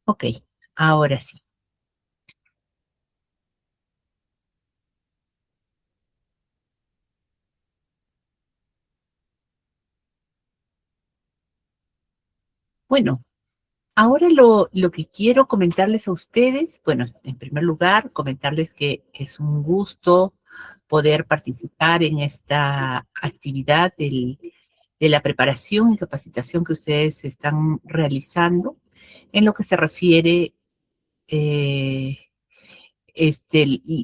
Ok, ahora sí. Bueno, ahora lo que quiero comentarles a ustedes, bueno, en primer lugar, comentarles que es un gusto poder participar en esta actividad de la preparación y capacitación que ustedes están realizando en lo que se refiere eh,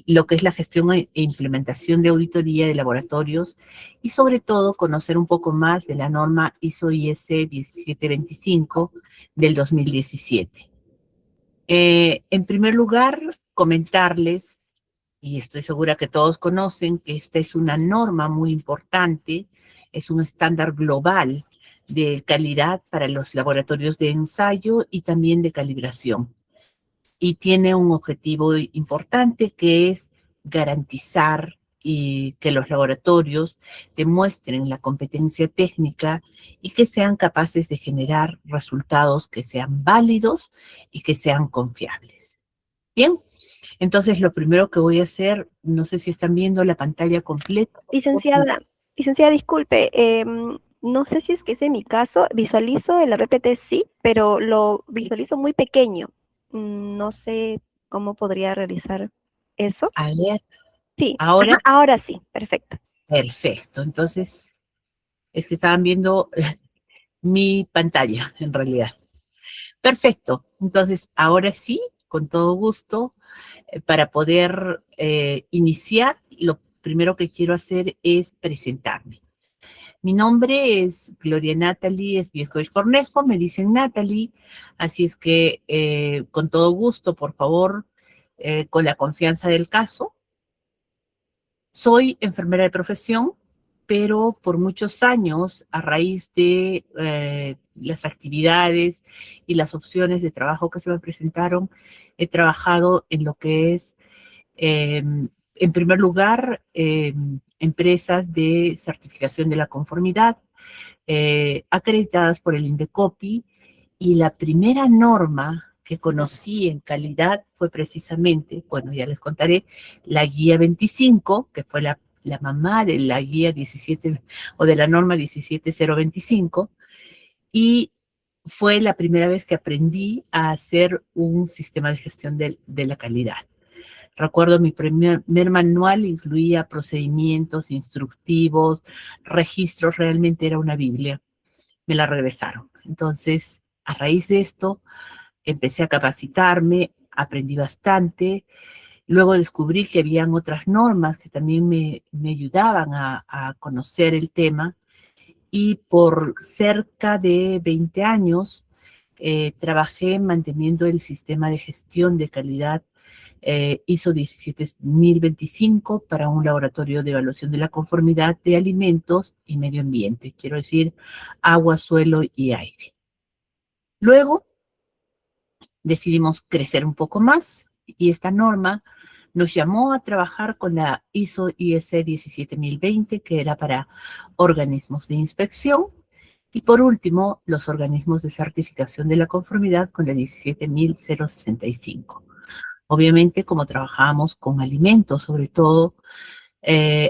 lo que es la gestión e implementación de auditoría de laboratorios y sobre todo conocer un poco más de la norma ISO/IEC 1725 del 2017. En primer lugar, comentarles, y estoy segura que todos conocen, que esta es una norma muy importante, es un estándar global de calidad para los laboratorios de ensayo y también de calibración, y tiene un objetivo importante que es garantizar y que los laboratorios demuestren la competencia técnica y que sean capaces de generar resultados que sean válidos y que sean confiables. Bien, entonces lo primero que voy a hacer, no sé si están viendo la pantalla completa. Licenciada, licenciada, disculpe, no sé si es que es en mi caso, visualizo el RPT sí, pero lo visualizo muy pequeño. No sé cómo podría realizar eso. A ver, Sí, ahora, ajá, ahora sí, perfecto. perfecto. Entonces, es que estaban viendo mi pantalla, en realidad. Perfecto. Entonces, ahora sí, con todo gusto, para poder iniciar, lo primero que quiero hacer es presentarme. Mi nombre es Gloria Natalie Esbiesco Cornejo, me dicen Natalie, así es que con todo gusto, por favor, con la confianza del caso. Soy enfermera de profesión, pero por muchos años, a raíz de las actividades y las opciones de trabajo que se me presentaron, he trabajado en lo que es, en primer lugar, empresas de certificación de la conformidad, acreditadas por el INDECOPI, y la primera norma que conocí en calidad fue precisamente, bueno, ya les contaré, la guía 25, que fue la mamá de la guía 17 o de la norma 17025, y fue la primera vez que aprendí a hacer un sistema de gestión de la calidad. Recuerdo mi primer manual incluía procedimientos instructivos, registros, realmente era una Biblia. Me la regresaron. Entonces, a raíz de esto, empecé a capacitarme, aprendí bastante. Luego descubrí que habían otras normas que también me ayudaban a conocer el tema, y por cerca de 20 años trabajé manteniendo el sistema de gestión de calidad ISO 17025 para un laboratorio de evaluación de la conformidad de alimentos y medio ambiente, quiero decir, agua, suelo y aire. Luego decidimos crecer un poco más y esta norma nos llamó a trabajar con la ISO/IEC 17020, que era para organismos de inspección, y por último, los organismos de certificación de la conformidad con la 17065. Obviamente, como trabajábamos con alimentos, sobre todo,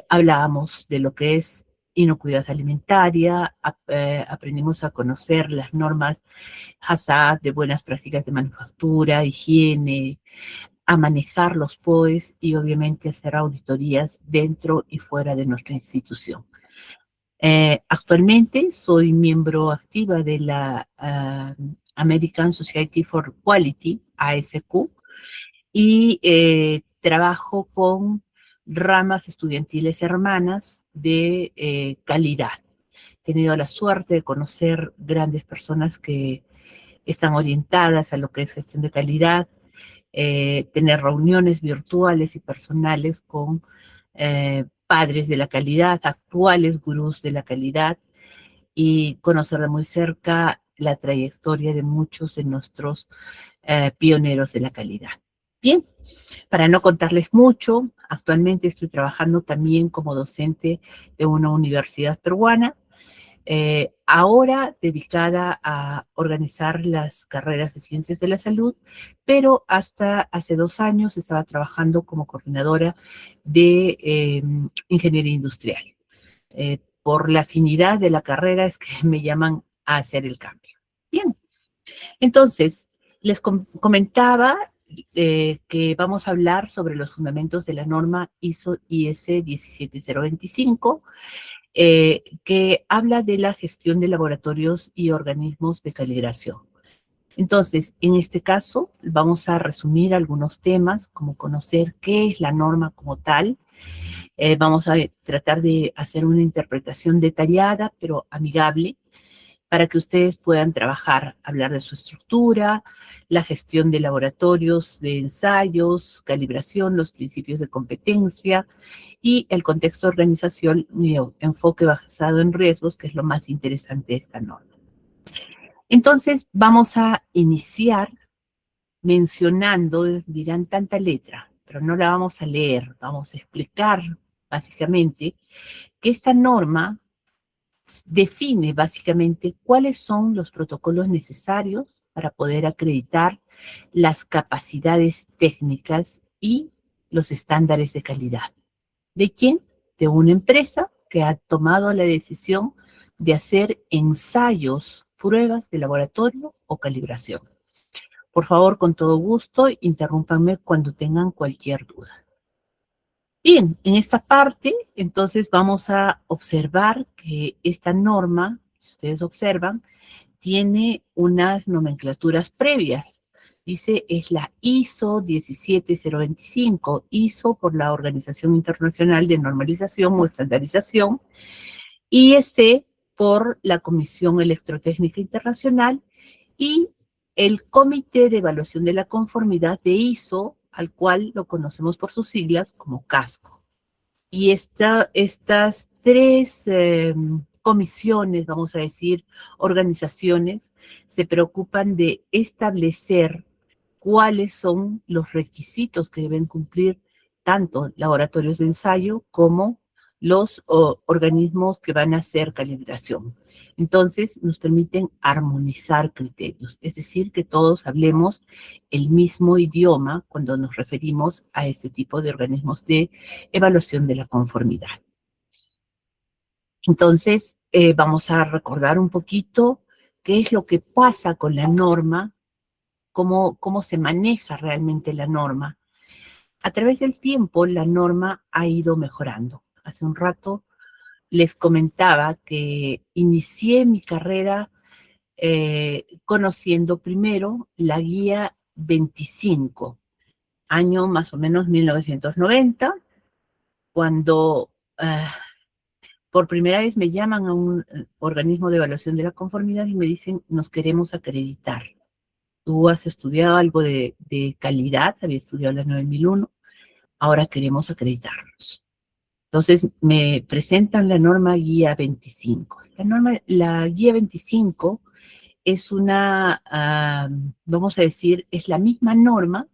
hablábamos de lo que es inocuidad alimentaria, aprendimos a conocer las normas HACCP de buenas prácticas de manufactura, higiene, a manejar los POEs y obviamente hacer auditorías dentro y fuera de nuestra institución. Actualmente soy miembro activa de la American Society for Quality, ASQ, y trabajo con ramas estudiantiles hermanas de calidad. He tenido la suerte de conocer grandes personas que están orientadas a lo que es gestión de calidad, tener reuniones virtuales y personales con padres de la calidad, actuales gurús de la calidad, y conocer de muy cerca la trayectoria de muchos de nuestros pioneros de la calidad. Bien, para no contarles mucho, actualmente estoy trabajando también como docente de una universidad peruana. ahora dedicada a organizar las carreras de ciencias de la salud, pero hasta hace 2 años estaba trabajando como coordinadora de ingeniería industrial. Por la afinidad de la carrera es que me llaman a hacer el cambio. Bien, entonces les comentaba que vamos a hablar sobre los fundamentos de la norma ISO/IEC 17025, que habla de la gestión de laboratorios y organismos de calibración. Entonces, en este caso, vamos a resumir algunos temas, como conocer qué es la norma como tal. Vamos a tratar de hacer una interpretación detallada, pero amigable, para que ustedes puedan trabajar, hablar de su estructura, la gestión de laboratorios, de ensayos, calibración, los principios de competencia y el contexto de organización y enfoque basado en riesgos, que es lo más interesante de esta norma. Entonces, vamos a iniciar mencionando, dirán tanta letra, pero no la vamos a leer, vamos a explicar básicamente que esta norma define básicamente cuáles son los protocolos necesarios para poder acreditar las capacidades técnicas y los estándares de calidad. ¿De quién? De una empresa que ha tomado la decisión de hacer ensayos, pruebas de laboratorio o calibración. Por favor, con todo gusto, interrúmpanme cuando tengan cualquier duda. Bien, en esta parte, entonces vamos a observar que esta norma, si ustedes observan, tiene unas nomenclaturas previas. Dice, es la ISO 17025, ISO por la Organización Internacional de Normalización o Estandarización, IEC por la Comisión Electrotécnica Internacional y el Comité de Evaluación de la Conformidad de ISO, al cual lo conocemos por sus siglas como CASCO. Y estas tres comisiones, vamos a decir, organizaciones, se preocupan de establecer cuáles son los requisitos que deben cumplir tanto laboratorios de ensayo como los organismos que van a hacer calibración. Entonces, nos permiten armonizar criterios, es decir, que todos hablemos el mismo idioma cuando nos referimos a este tipo de organismos de evaluación de la conformidad. Entonces, vamos a recordar un poquito qué es lo que pasa con la norma, cómo se maneja realmente la norma. A través del tiempo, la norma ha ido mejorando. Hace un rato les comentaba que inicié mi carrera conociendo primero la guía 25, año más o menos 1990, cuando por primera vez me llaman a un organismo de evaluación de la conformidad y me dicen, nos queremos acreditar. Tú has estudiado algo de calidad, había estudiado la 9001, ahora queremos acreditarnos. Entonces me presentan la norma guía 25. La guía 25 es una, vamos a decir, es la misma norma,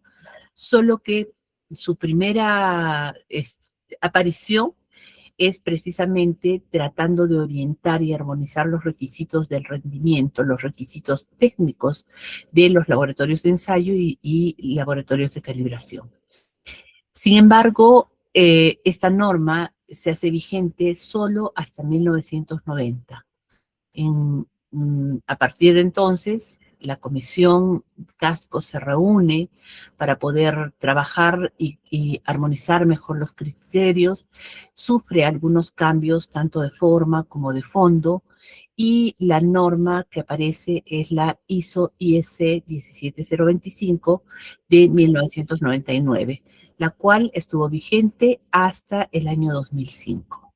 solo que su primera aparición es precisamente tratando de orientar y armonizar los requisitos del rendimiento, los requisitos técnicos de los laboratorios de ensayo y laboratorios de calibración. Sin embargo, esta norma se hace vigente solo hasta 1990. A partir de entonces, la comisión CASCO se reúne para poder trabajar y armonizar mejor los criterios, sufre algunos cambios tanto de forma como de fondo, y la norma que aparece es la ISO/IEC 17025 de 1999, la cual estuvo vigente hasta el año 2005.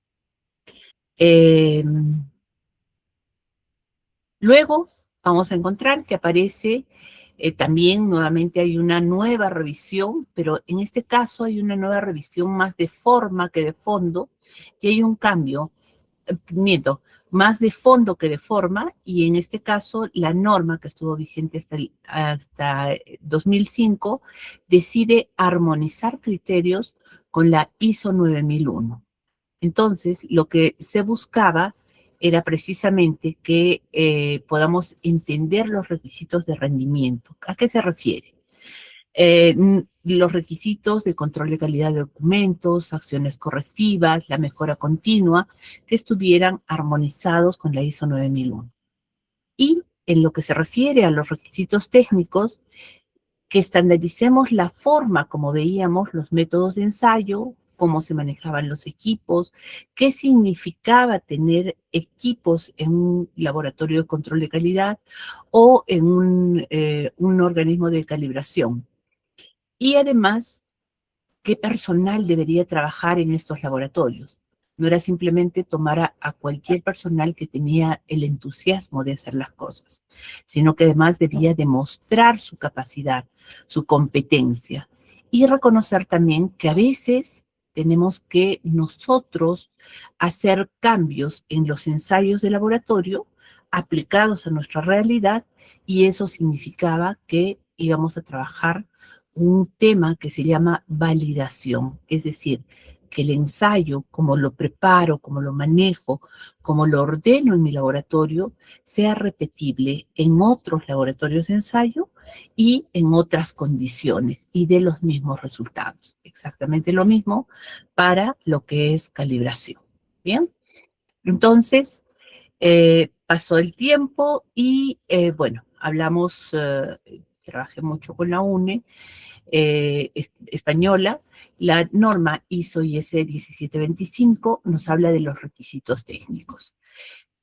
Luego vamos a encontrar que aparece también nuevamente hay una nueva revisión, pero en este caso hay una nueva revisión más de forma que de fondo, y hay un cambio, más de fondo que de forma, y en este caso la norma que estuvo vigente hasta 2005 decide armonizar criterios con la ISO 9001. Entonces, lo que se buscaba era precisamente que podamos entender los requisitos de rendimiento. ¿A qué se refiere? Los requisitos de control de calidad de documentos, acciones correctivas, la mejora continua, que estuvieran armonizados con la ISO 9001. Y en lo que se refiere a los requisitos técnicos, que estandaricemos la forma como veíamos los métodos de ensayo, cómo se manejaban los equipos, qué significaba tener equipos en un laboratorio de control de calidad o en un organismo de calibración. Y además, qué personal debería trabajar en estos laboratorios. No era simplemente tomar a cualquier personal que tenía el entusiasmo de hacer las cosas, sino que además debía demostrar su capacidad, su competencia y reconocer también que a veces tenemos que nosotros hacer cambios en los ensayos de laboratorio aplicados a nuestra realidad y eso significaba que íbamos a trabajar un tema que se llama validación, es decir, que el ensayo, como lo preparo, como lo manejo, como lo ordeno en mi laboratorio, sea repetible en otros laboratorios de ensayo y en otras condiciones y de los mismos resultados. Exactamente lo mismo para lo que es calibración. Bien, entonces pasó el tiempo y bueno, hablamos, trabajé mucho con la UNE española. La norma ISO/IEC 1725 nos habla de los requisitos técnicos.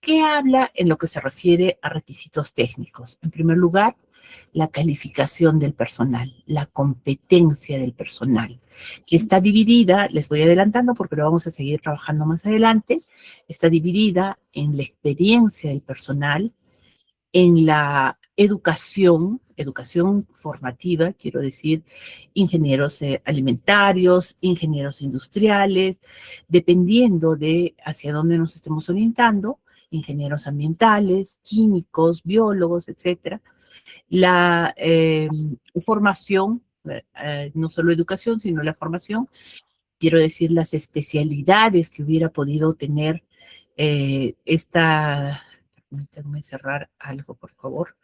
¿Qué habla en lo que se refiere a requisitos técnicos? En primer lugar, la calificación del personal, la competencia del personal, que está dividida, les voy adelantando porque lo vamos a seguir trabajando más adelante, está dividida en la experiencia del personal, en la educación, educación formativa, quiero decir, ingenieros alimentarios, ingenieros industriales, dependiendo de hacia dónde nos estemos orientando, ingenieros ambientales, químicos, biólogos, etcétera. La formación, no solo educación, sino la formación, quiero decir, las especialidades que hubiera podido tener permítanme cerrar algo, por favor,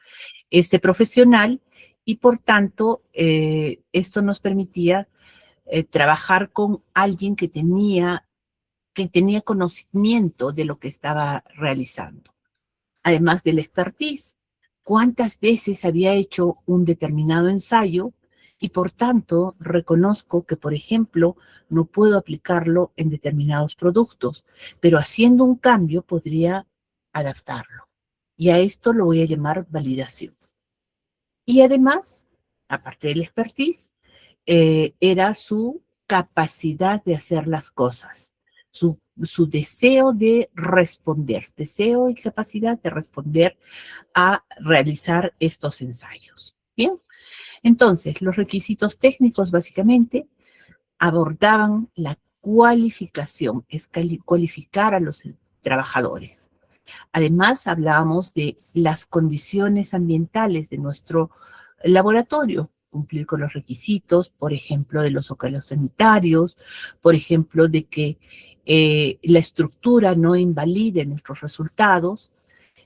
este profesional, y por tanto, esto nos permitía trabajar con alguien que tenía conocimiento de lo que estaba realizando. Además del expertise, cuántas veces había hecho un determinado ensayo y por tanto reconozco que, por ejemplo, no puedo aplicarlo en determinados productos, pero haciendo un cambio podría adaptarlo. Y a esto lo voy a llamar validación. Y además, aparte del expertise, era su capacidad de hacer las cosas, su deseo de responder, deseo y capacidad de responder a realizar estos ensayos. Bien, entonces los requisitos técnicos básicamente abordaban la cualificación, es cualificar a los trabajadores. Además, hablábamos de las condiciones ambientales de nuestro laboratorio, cumplir con los requisitos, por ejemplo, de los óculos sanitarios, por ejemplo, de que la estructura no invalide nuestros resultados.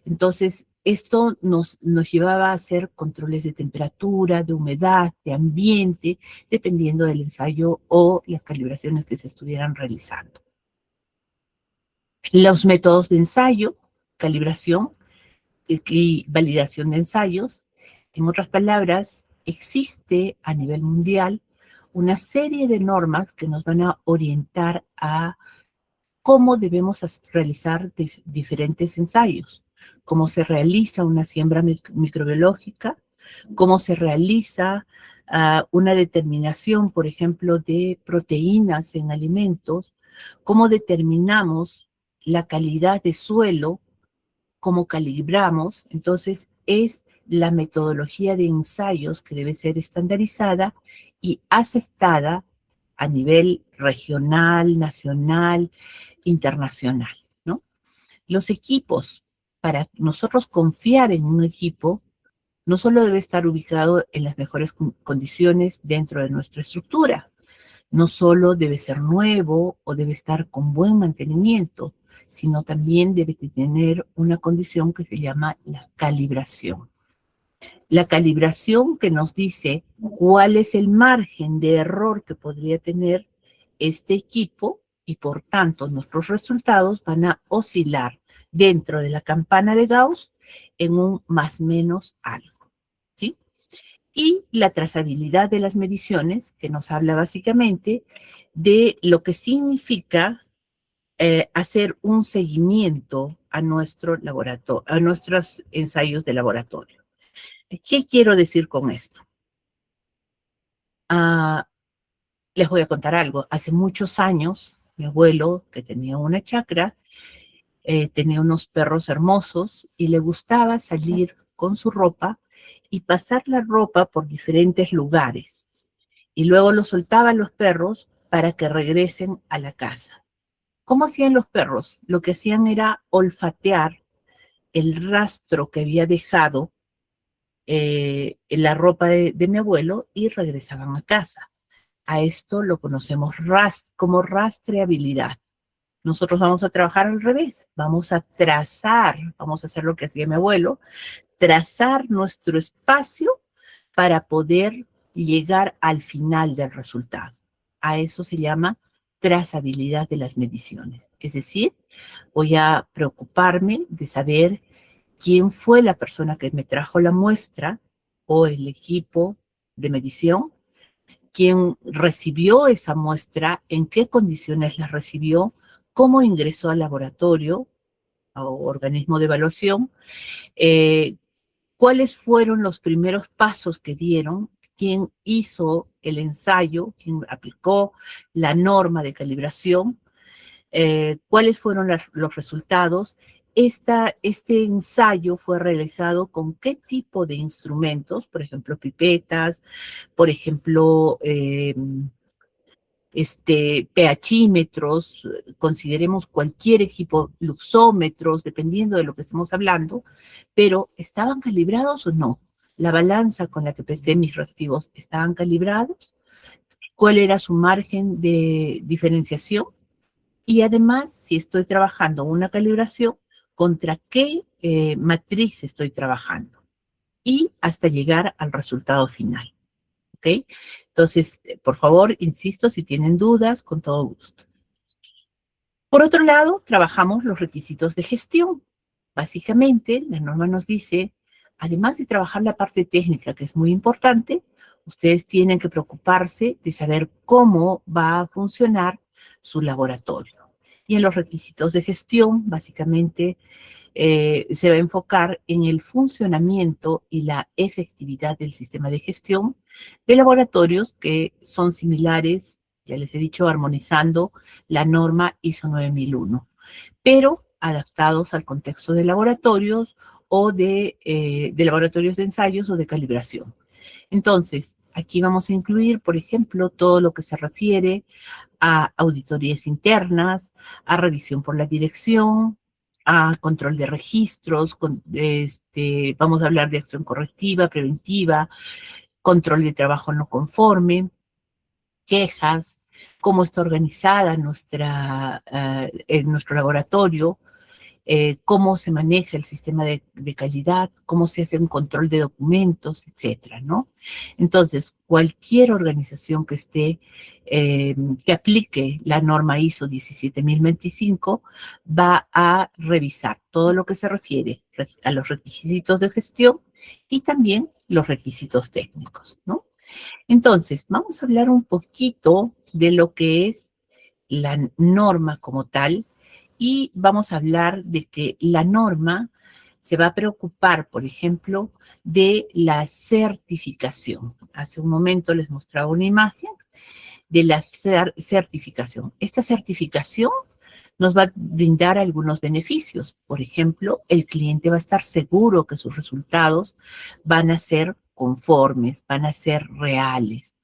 Entonces, esto nos llevaba a hacer controles de temperatura, de humedad, de ambiente, dependiendo del ensayo o las calibraciones que se estuvieran realizando. Los métodos de ensayo, calibración y validación de ensayos. En otras palabras, existe a nivel mundial una serie de normas que nos van a orientar a cómo debemos realizar diferentes ensayos, cómo se realiza una siembra microbiológica, cómo se realiza una determinación, por ejemplo, de proteínas en alimentos, cómo determinamos la calidad de suelo, cómo calibramos. Entonces, es la metodología de ensayos que debe ser estandarizada y aceptada a nivel regional, nacional, internacional, ¿no? Los equipos, para nosotros confiar en un equipo, no solo debe estar ubicado en las mejores condiciones dentro de nuestra estructura, no solo debe ser nuevo o debe estar con buen mantenimiento, sino también debe de tener una condición que se llama la calibración. La calibración que nos dice cuál es el margen de error que podría tener este equipo y por tanto nuestros resultados van a oscilar dentro de la campana de Gauss en un más menos algo, ¿sí? Y la trazabilidad de las mediciones, que nos habla básicamente de lo que significa hacer un seguimiento a nuestro laboratorio, a nuestros ensayos de laboratorio. ¿Qué quiero decir con esto? Ah, les voy a contar algo. Hace muchos años, mi abuelo, que tenía una chacra, tenía unos perros hermosos y le gustaba salir con su ropa y pasar la ropa por diferentes lugares. Y luego los soltaba a los perros para que regresen a la casa. ¿Cómo hacían los perros? Lo que hacían era olfatear el rastro que había dejado en la ropa de mi abuelo y regresaban a casa. A esto lo conocemos como rastreabilidad. Nosotros vamos a trabajar al revés, vamos a trazar, vamos a hacer lo que hacía mi abuelo, trazar nuestro espacio para poder llegar al final del resultado. A eso se llama trazabilidad de las mediciones. Es decir, voy a preocuparme de saber quién fue la persona que me trajo la muestra o el equipo de medición, quién recibió esa muestra, en qué condiciones la recibió, cómo ingresó al laboratorio o organismo de evaluación, eh, cuáles fueron los primeros pasos que dieron, quién hizo el ensayo, quién aplicó la norma de calibración, cuáles fueron los resultados. Este ensayo fue realizado con qué tipo de instrumentos, por ejemplo, pipetas, por ejemplo, pHímetros, consideremos cualquier equipo, luxómetros, dependiendo de lo que estemos hablando, pero ¿estaban calibrados o no? La balanza con la que pesé mis reactivos, ¿estaban calibrados? ¿Cuál era su margen de diferenciación? Y además, si estoy trabajando una calibración, ¿contra qué matriz estoy trabajando? Y hasta llegar al resultado final. ¿Ok? Entonces, por favor, insisto, si tienen dudas, con todo gusto. Por otro lado, trabajamos los requisitos de gestión. Básicamente, la norma nos dice, además de trabajar la parte técnica, que es muy importante, ustedes tienen que preocuparse de saber cómo va a funcionar su laboratorio. Y en los requisitos de gestión, básicamente, se va a enfocar en el funcionamiento y la efectividad del sistema de gestión de laboratorios que son similares, ya les he dicho, armonizando la norma ISO 9001, pero adaptados al contexto de laboratorios o de laboratorios de ensayos o de calibración. Entonces, aquí vamos a incluir, por ejemplo, todo lo que se refiere a auditorías internas, a revisión por la dirección, a control de registros, vamos a hablar de acción correctiva, preventiva, control de trabajo no conforme, quejas, cómo está organizada nuestro laboratorio, cómo se maneja el sistema de calidad, cómo se hace un control de documentos, etcétera, ¿no? Entonces, cualquier organización que que aplique la norma ISO 17025 va a revisar todo lo que se refiere a los requisitos de gestión y también los requisitos técnicos, ¿no? Entonces, vamos a hablar un poquito de lo que es la norma como tal y vamos a hablar de que la norma se va a preocupar, por ejemplo, de la certificación. Hace un momento les mostraba una imagen de la certificación. Esta certificación nos va a brindar algunos beneficios. Por ejemplo, el cliente va a estar seguro que sus resultados van a ser conformes, van a ser reales.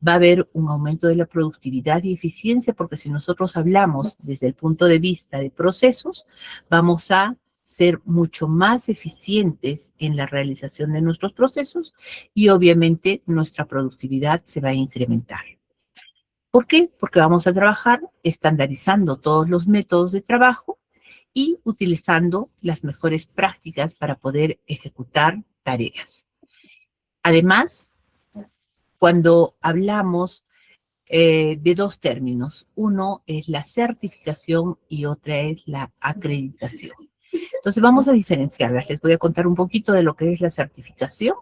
Va a haber un aumento de la productividad y eficiencia porque si nosotros hablamos desde el punto de vista de procesos, vamos a ser mucho más eficientes en la realización de nuestros procesos y obviamente nuestra productividad se va a incrementar. ¿Por qué? Porque vamos a trabajar estandarizando todos los métodos de trabajo y utilizando las mejores prácticas para poder ejecutar tareas. Además, cuando hablamos de dos términos, uno es la certificación y otra es la acreditación. Entonces vamos a diferenciarlas. Les voy a contar un poquito de lo que es la certificación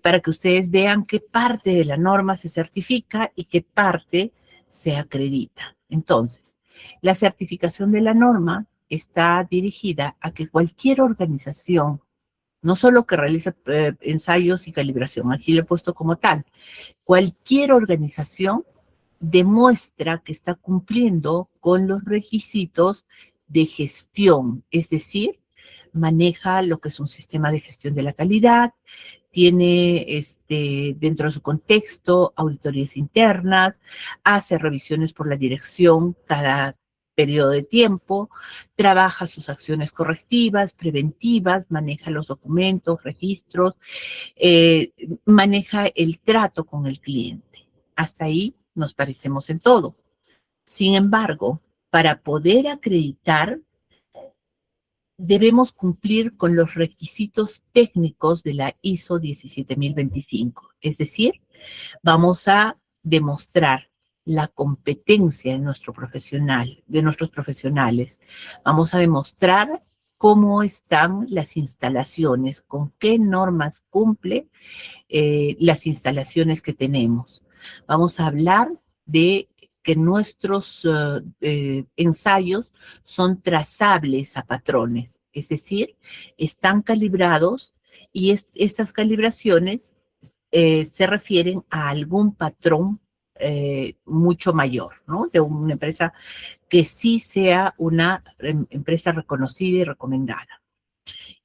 para que ustedes vean qué parte de la norma se certifica y qué parte se acredita. Entonces, la certificación de la norma está dirigida a que cualquier organización, no solo que realiza ensayos y calibración, aquí lo he puesto como tal, cualquier organización demuestra que está cumpliendo con los requisitos de gestión, es decir, maneja lo que es un sistema de gestión de la calidad, tiene dentro de su contexto auditorías internas, hace revisiones por la dirección cada periodo de tiempo, trabaja sus acciones correctivas, preventivas, maneja los documentos, registros, maneja el trato con el cliente. Hasta ahí nos parecemos en todo. Sin embargo, para poder acreditar, debemos cumplir con los requisitos técnicos de la ISO 17025. Es decir, vamos a demostrar la competencia de nuestro profesional, de nuestros profesionales. Vamos a demostrar cómo están las instalaciones, con qué normas cumple las instalaciones que tenemos. Vamos a hablar de que nuestros ensayos son trazables a patrones, es decir, están calibrados y estas calibraciones se refieren a algún patrón mucho mayor, ¿no? De una empresa que sí sea una empresa reconocida y recomendada.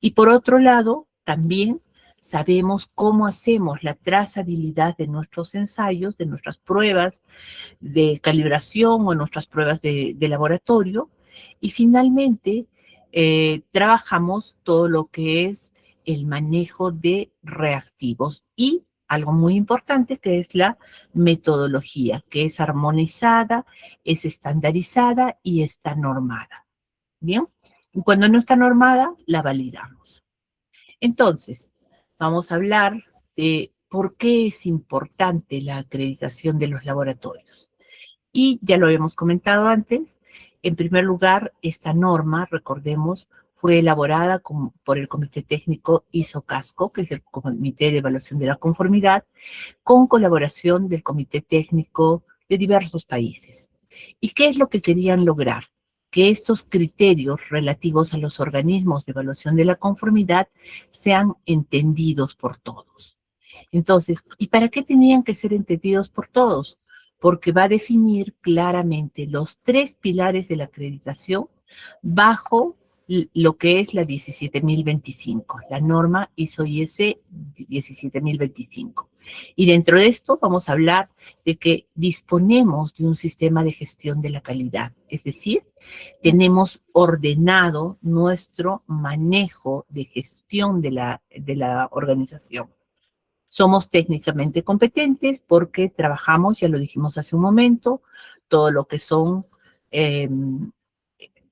Y por otro lado, también sabemos cómo hacemos la trazabilidad de nuestros ensayos, de nuestras pruebas de calibración o nuestras pruebas de laboratorio. Y finalmente, trabajamos todo lo que es el manejo de reactivos y algo muy importante que es la metodología, que es armonizada, es estandarizada y está normada. ¿Bien? Y cuando no está normada, la validamos. Entonces, vamos a hablar de por qué es importante la acreditación de los laboratorios. Y ya lo habíamos comentado antes, en primer lugar, esta norma, recordemos, fue elaborada por el Comité Técnico ISO-CASCO, que es el Comité de Evaluación de la Conformidad, con colaboración del Comité Técnico de diversos países. ¿Y qué es lo que querían lograr? Que estos criterios relativos a los organismos de evaluación de la conformidad sean entendidos por todos. Entonces, ¿y para qué tenían que ser entendidos por todos? Porque va a definir claramente los tres pilares de la acreditación bajo lo que es la 17025, la norma ISO/IEC 17025. Y dentro de esto vamos a hablar de que disponemos de un sistema de gestión de la calidad, es decir, tenemos ordenado nuestro manejo de gestión de la organización. Somos técnicamente competentes porque trabajamos, ya lo dijimos hace un momento, todo lo que son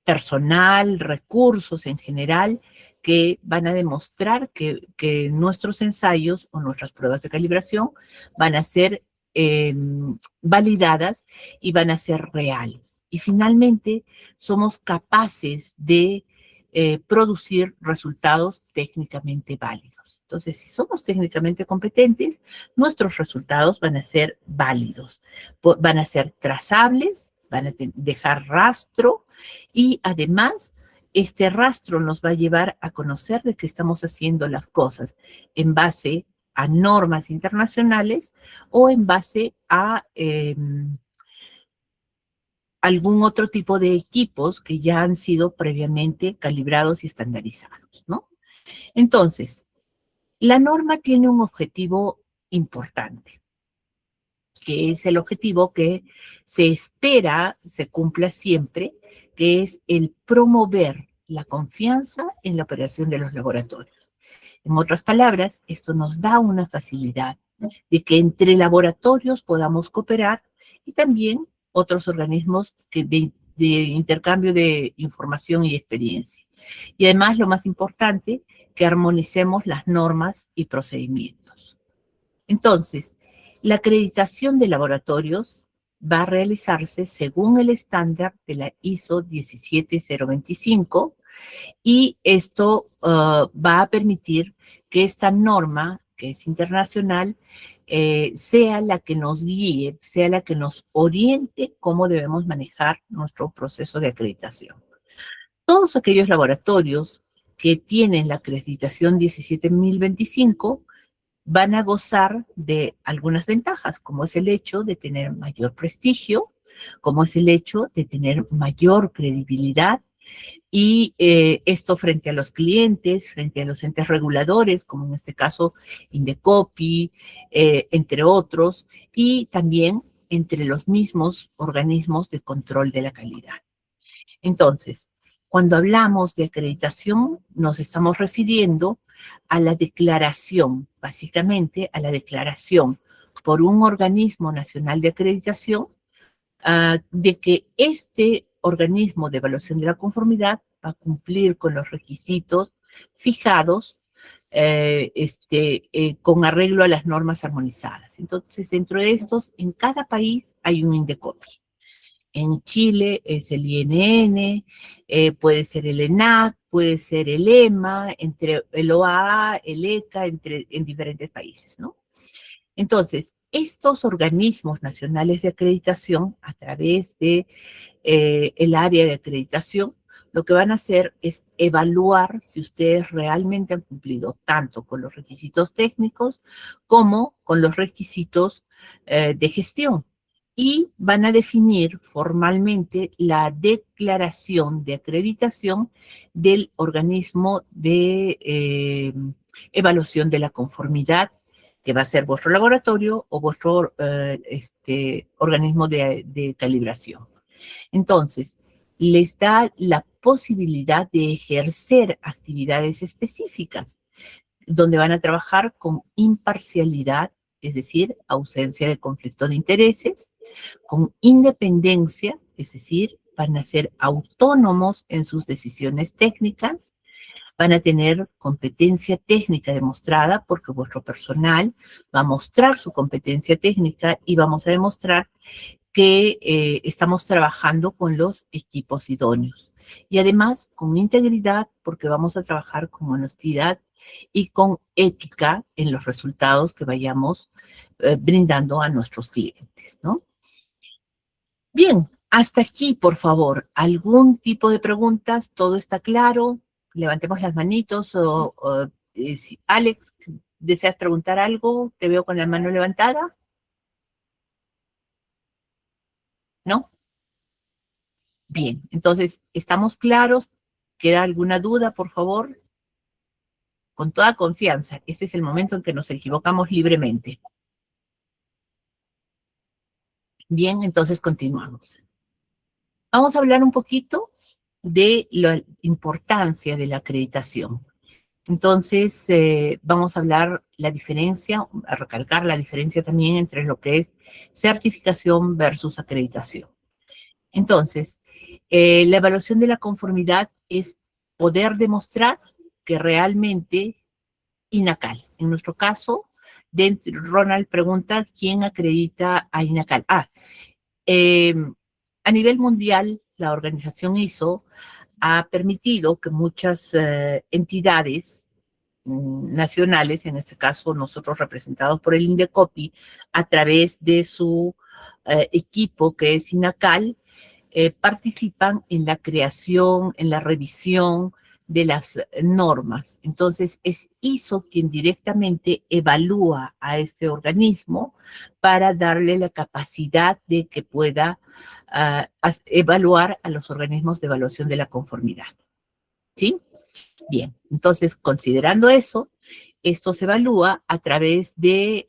personal, recursos en general, que van a demostrar que nuestros ensayos o nuestras pruebas de calibración van a ser validadas y van a ser reales. Y finalmente, somos capaces de producir resultados técnicamente válidos. Entonces, si somos técnicamente competentes, nuestros resultados van a ser válidos, van a ser trazables, van a dejar rastro y además este rastro nos va a llevar a conocer de que estamos haciendo las cosas en base a normas internacionales o en base a algún otro tipo de equipos que ya han sido previamente calibrados y estandarizados, ¿no? Entonces, la norma tiene un objetivo importante, que es el objetivo que se espera se cumpla siempre, que es el promover la confianza en la operación de los laboratorios. En otras palabras, esto nos da una facilidad de que entre laboratorios podamos cooperar y también otros organismos intercambio de información y experiencia. Y además, lo más importante, que armonicemos las normas y procedimientos. Entonces, la acreditación de laboratorios va a realizarse según el estándar de la ISO 17025 y esto va a permitir que esta norma, que es internacional, sea la que nos guíe, sea la que nos oriente cómo debemos manejar nuestro proceso de acreditación. Todos aquellos laboratorios que tienen la acreditación 17025 van a gozar de algunas ventajas, como es el hecho de tener mayor prestigio, como es el hecho de tener mayor credibilidad, y esto frente a los clientes, frente a los entes reguladores, como en este caso Indecopi, entre otros, y también entre los mismos organismos de control de la calidad. Entonces, cuando hablamos de acreditación, nos estamos refiriendo a la declaración, básicamente a la declaración por un organismo nacional de acreditación, de que este organismo de evaluación de la conformidad va a cumplir con los requisitos fijados con arreglo a las normas armonizadas. Entonces, dentro de estos, en cada país hay un Indecopi. En Chile es el INN, puede ser el ENAC, puede ser el EMA, entre el OAA, el ECA, en diferentes países, ¿no? Entonces, estos organismos nacionales de acreditación, a través de el área de acreditación, lo que van a hacer es evaluar si ustedes realmente han cumplido tanto con los requisitos técnicos como con los requisitos de gestión. Y van a definir formalmente la declaración de acreditación del organismo de evaluación de la conformidad, que va a ser vuestro laboratorio o vuestro organismo de calibración. Entonces, les da la posibilidad de ejercer actividades específicas, donde van a trabajar con imparcialidad, es decir, ausencia de conflicto de intereses, con independencia, es decir, van a ser autónomos en sus decisiones técnicas, van a tener competencia técnica demostrada porque vuestro personal va a mostrar su competencia técnica y vamos a demostrar que estamos trabajando con los equipos idóneos. Y además con integridad porque vamos a trabajar con honestidad y con ética en los resultados que vayamos brindando a nuestros clientes, ¿no? Bien, hasta aquí, por favor, ¿algún tipo de preguntas? ¿Todo está claro? Levantemos las manitos si Alex, ¿deseas preguntar algo? Te veo con la mano levantada. ¿No? Bien, entonces, ¿estamos claros? ¿Queda alguna duda, por favor? Con toda confianza, este es el momento en que nos equivocamos libremente. Bien, entonces continuamos. Vamos a hablar un poquito de la importancia de la acreditación. Entonces, vamos a hablar la diferencia, a recalcar la diferencia también entre lo que es certificación versus acreditación. Entonces, la evaluación de la conformidad es poder demostrar que realmente INACAL, en nuestro caso, Ronald pregunta quién acredita a INACAL. A nivel mundial, la organización ISO ha permitido que muchas entidades nacionales, en este caso nosotros representados por el Indecopi, a través de su equipo que es INACAL, participan en la creación, en la revisión de las normas. Entonces, es ISO quien directamente evalúa a este organismo para darle la capacidad de que pueda evaluar a los organismos de evaluación de la conformidad. ¿Sí? Bien, entonces, considerando eso, esto se evalúa a través de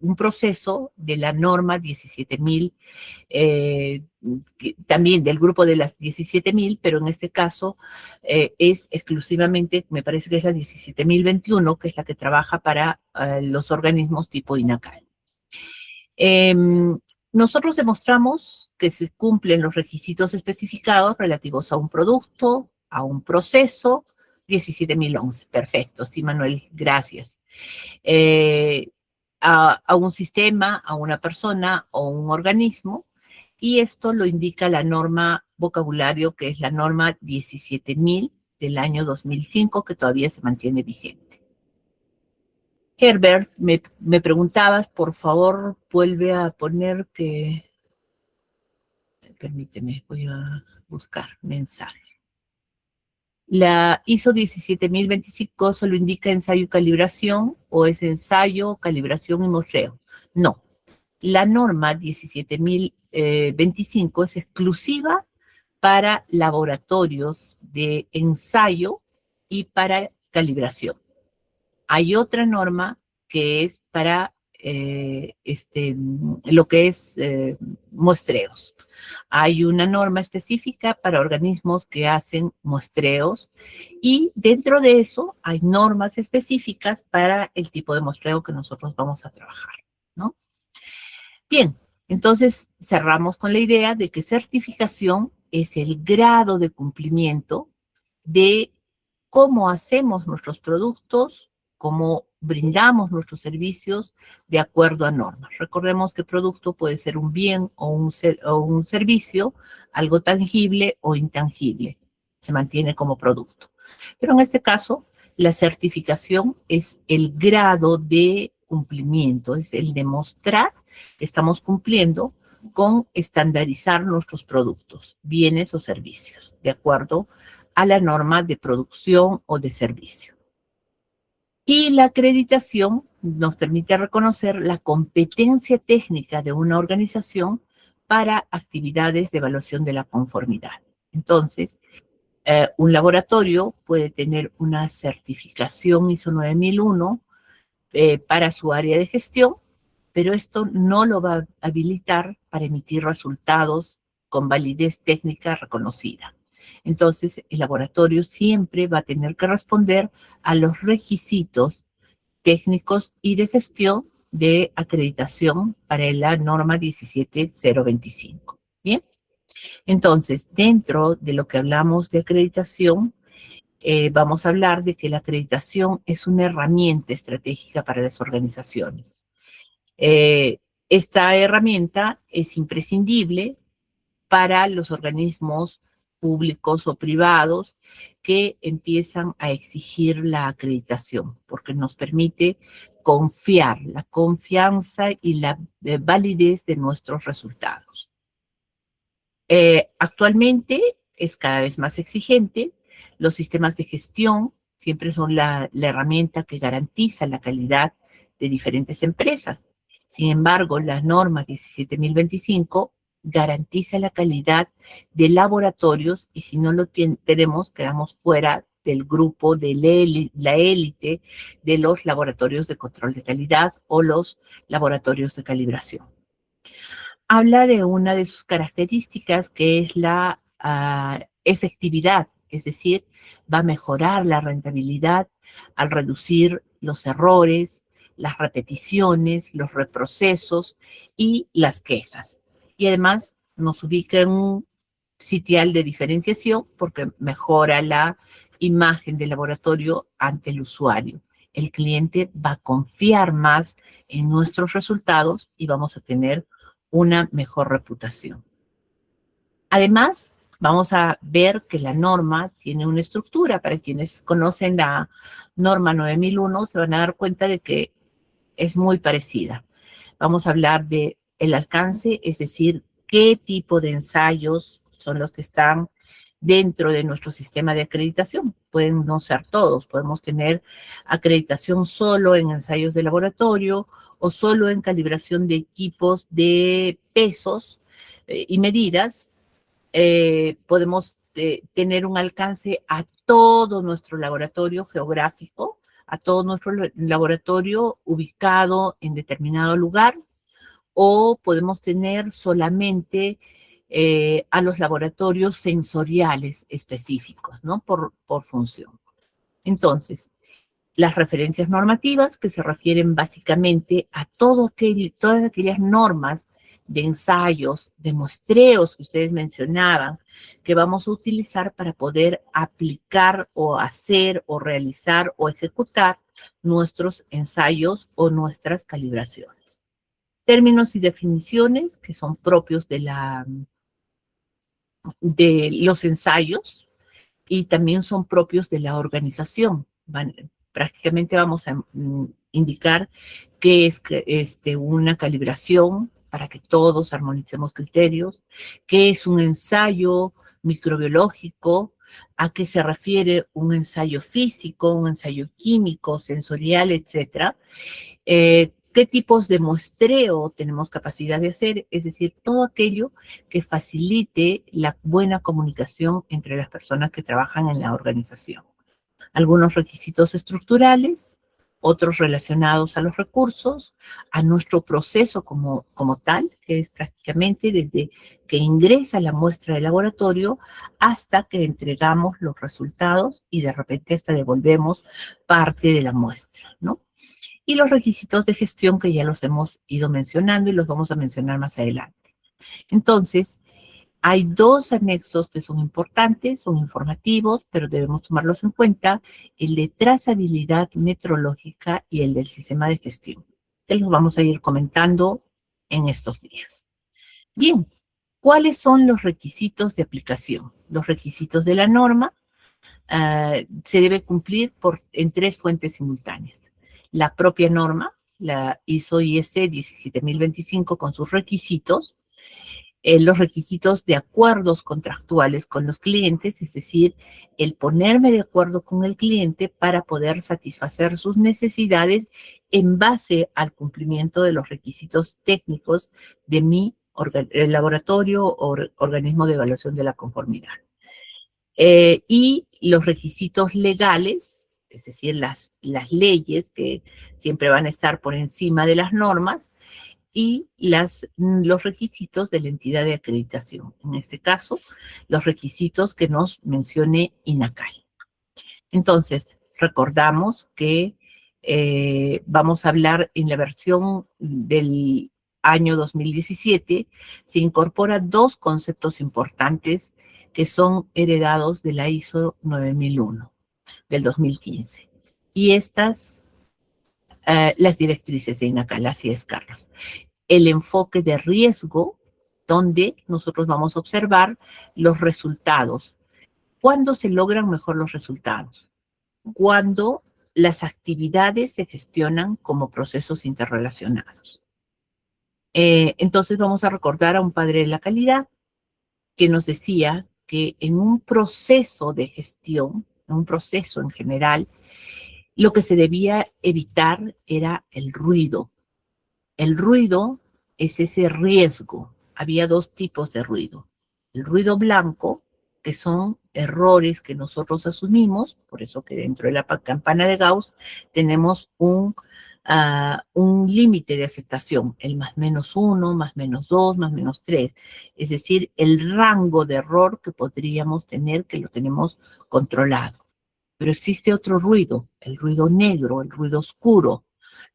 un proceso de la norma 17.000, también del grupo de las 17.000, pero en este caso es exclusivamente, me parece que es la 17.021, que es la que trabaja para los organismos tipo INACAL. Nosotros demostramos que se cumplen los requisitos especificados relativos a un producto, a un proceso, 17.011. Perfecto, sí, Manuel, gracias. Eh, a un sistema, a una persona o un organismo, y esto lo indica la norma vocabulario, que es la norma 17.000 del año 2005, que todavía se mantiene vigente. Herbert, me preguntabas, por favor, vuelve a poner que... Permíteme, voy a buscar mensaje. La ISO 17025 solo indica ensayo y calibración, o es ensayo, calibración y muestreo. No, la norma 17025 es exclusiva para laboratorios de ensayo y para calibración. Hay otra norma que es para lo que es muestreos. Hay una norma específica para organismos que hacen muestreos y dentro de eso hay normas específicas para el tipo de muestreo que nosotros vamos a trabajar, ¿no? Bien, entonces cerramos con la idea de que certificación es el grado de cumplimiento de cómo hacemos nuestros productos, cómo brindamos nuestros servicios de acuerdo a normas. Recordemos que producto puede ser un bien o un servicio, algo tangible o intangible. Se mantiene como producto. Pero en este caso, la certificación es el grado de cumplimiento, es el demostrar que estamos cumpliendo con estandarizar nuestros productos, bienes o servicios, de acuerdo a la norma de producción o de servicio. Y la acreditación nos permite reconocer la competencia técnica de una organización para actividades de evaluación de la conformidad. Entonces, un laboratorio puede tener una certificación ISO 9001 para su área de gestión, pero esto no lo va a habilitar para emitir resultados con validez técnica reconocida. Entonces, el laboratorio siempre va a tener que responder a los requisitos técnicos y de gestión de acreditación para la norma 17025. Bien, entonces, dentro de lo que hablamos de acreditación, vamos a hablar de que la acreditación es una herramienta estratégica para las organizaciones. Esta herramienta es imprescindible para los organismos públicos o privados que empiezan a exigir la acreditación, porque nos permite confiar, la confianza y la validez de nuestros resultados. Actualmente es cada vez más exigente. Los sistemas de gestión siempre son la herramienta que garantiza la calidad de diferentes empresas. Sin embargo, la norma 17025 garantiza la calidad de laboratorios y si no lo tenemos, quedamos fuera del grupo de la élite de los laboratorios de control de calidad o los laboratorios de calibración. Habla de una de sus características que es la efectividad, es decir, va a mejorar la rentabilidad al reducir los errores, las repeticiones, los reprocesos y las quejas. Y además nos ubica en un sitial de diferenciación porque mejora la imagen del laboratorio ante el usuario. El cliente va a confiar más en nuestros resultados y vamos a tener una mejor reputación. Además, vamos a ver que la norma tiene una estructura. Para quienes conocen la norma 9001, se van a dar cuenta de que es muy parecida. Vamos a hablar de el alcance, es decir, qué tipo de ensayos son los que están dentro de nuestro sistema de acreditación. Pueden no ser todos, podemos tener acreditación solo en ensayos de laboratorio o solo en calibración de equipos de pesos y medidas. Podemos tener un alcance a todo nuestro laboratorio geográfico, a todo nuestro laboratorio ubicado en determinado lugar, o podemos tener solamente a los laboratorios sensoriales específicos, ¿no? Por función. Entonces, las referencias normativas que se refieren básicamente a todas aquellas normas de ensayos, de muestreos que ustedes mencionaban, que vamos a utilizar para poder aplicar o hacer o realizar o ejecutar nuestros ensayos o nuestras calibraciones. Términos y definiciones que son propios de los ensayos y también son propios de la organización. Prácticamente vamos a indicar qué es una calibración para que todos armonicemos criterios, qué es un ensayo microbiológico, a qué se refiere un ensayo físico, un ensayo químico, sensorial, etcétera. ¿Qué tipos de muestreo tenemos capacidad de hacer? Es decir, todo aquello que facilite la buena comunicación entre las personas que trabajan en la organización. Algunos requisitos estructurales, otros relacionados a los recursos, a nuestro proceso como tal, que es prácticamente desde que ingresa la muestra del laboratorio hasta que entregamos los resultados y de repente hasta devolvemos parte de la muestra, ¿no? Y los requisitos de gestión que ya los hemos ido mencionando y los vamos a mencionar más adelante. Entonces, hay dos anexos que son importantes, son informativos, pero debemos tomarlos en cuenta, el de trazabilidad metrológica y el del sistema de gestión, que los vamos a ir comentando en estos días. Bien, ¿cuáles son los requisitos de aplicación? Los requisitos de la norma se debe cumplir en tres fuentes simultáneas. La propia norma, la ISO/IEC 17025 con sus requisitos, los requisitos de acuerdos contractuales con los clientes, es decir, el ponerme de acuerdo con el cliente para poder satisfacer sus necesidades en base al cumplimiento de los requisitos técnicos de mi laboratorio o organismo de evaluación de la conformidad. Y los requisitos legales, es decir, las leyes que siempre van a estar por encima de las normas, y los requisitos de la entidad de acreditación. En este caso, los requisitos que nos mencione INACAL. Entonces, recordamos que vamos a hablar en la versión del año 2017, se incorporan dos conceptos importantes que son heredados de la ISO 9001 del 2015. Y estas, las directrices de INACAL, así es, Carlos. El enfoque de riesgo, donde nosotros vamos a observar los resultados. ¿Cuándo se logran mejor los resultados? Cuando las actividades se gestionan como procesos interrelacionados. Entonces vamos a recordar a un padre de la calidad que nos decía que en un proceso de gestión, en un proceso en general, lo que se debía evitar era el ruido. El ruido es ese riesgo. Había dos tipos de ruido. El ruido blanco, que son errores que nosotros asumimos, por eso que dentro de la campana de Gauss tenemos un límite de aceptación, el +-1, +-2, +-3, es decir, el rango de error que podríamos tener, que lo tenemos controlado. Pero existe otro ruido, el ruido negro, el ruido oscuro,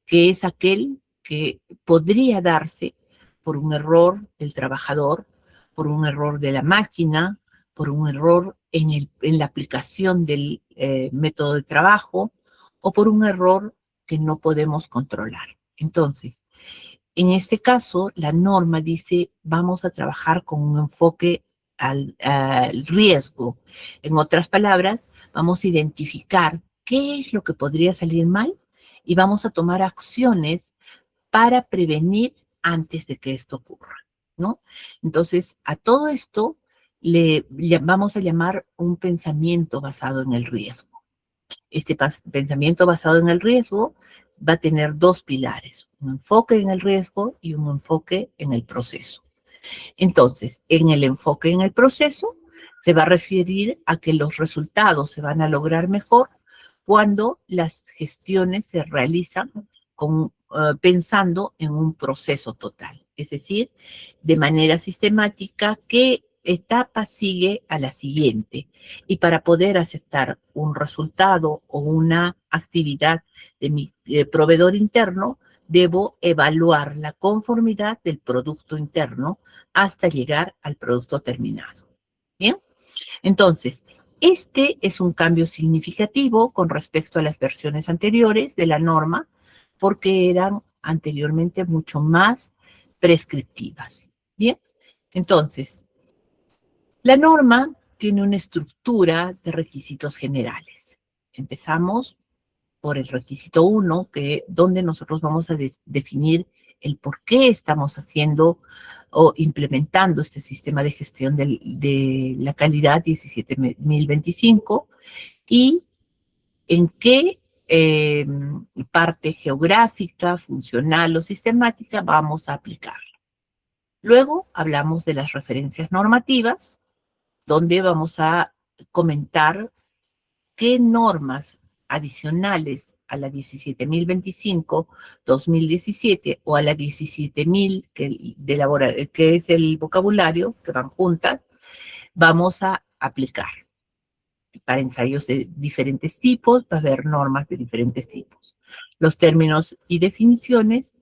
que es aquel que podría darse por un error del trabajador, por un error de la máquina, por un error en la aplicación del método de trabajo o por un error que no podemos controlar. Entonces, en este caso, la norma dice, vamos a trabajar con un enfoque al riesgo. En otras palabras, vamos a identificar qué es lo que podría salir mal y vamos a tomar acciones para prevenir antes de que esto ocurra, ¿no? Entonces, a todo esto le vamos a llamar un pensamiento basado en el riesgo. Este pensamiento basado en el riesgo va a tener dos pilares, un enfoque en el riesgo y un enfoque en el proceso. Entonces, en el enfoque en el proceso se va a referir a que los resultados se van a lograr mejor cuando las gestiones se realizan pensando en un proceso total, es decir, de manera sistemática, qué etapa sigue a la siguiente. Y para poder aceptar un resultado o una actividad de mi proveedor interno, debo evaluar la conformidad del producto interno hasta llegar al producto terminado. ¿Bien? Entonces, este es un cambio significativo con respecto a las versiones anteriores de la norma, porque eran anteriormente mucho más prescriptivas. Bien, entonces, la norma tiene una estructura de requisitos generales. Empezamos por el requisito 1, donde nosotros vamos a definir el por qué estamos haciendo o implementando este sistema de gestión de la calidad 17025 y en qué parte geográfica, funcional o sistemática vamos a aplicarlo. Luego hablamos de las referencias normativas, donde vamos a comentar qué normas adicionales a la 17.025-2017 o a la 17.000 que es el vocabulario, que van juntas, vamos a aplicar. Para ensayos de diferentes tipos, va a haber normas de diferentes tipos. Los términos y definiciones,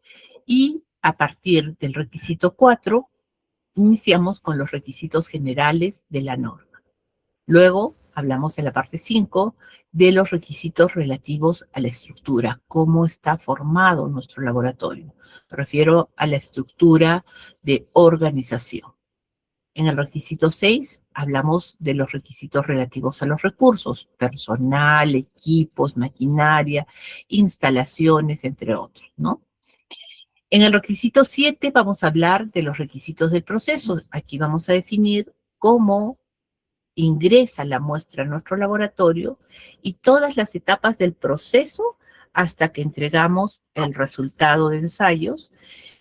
y a partir del requisito 4, iniciamos con los requisitos generales de la norma. Luego hablamos en la parte 5 de los requisitos relativos a la estructura, cómo está formado nuestro laboratorio. Me refiero a la estructura de organización. En el requisito 6 hablamos de los requisitos relativos a los recursos, personal, equipos, maquinaria, instalaciones, entre otros, ¿no? En el requisito 7 vamos a hablar de los requisitos del proceso. Aquí vamos a definir cómo ingresa la muestra a nuestro laboratorio y todas las etapas del proceso hasta que entregamos el resultado de ensayos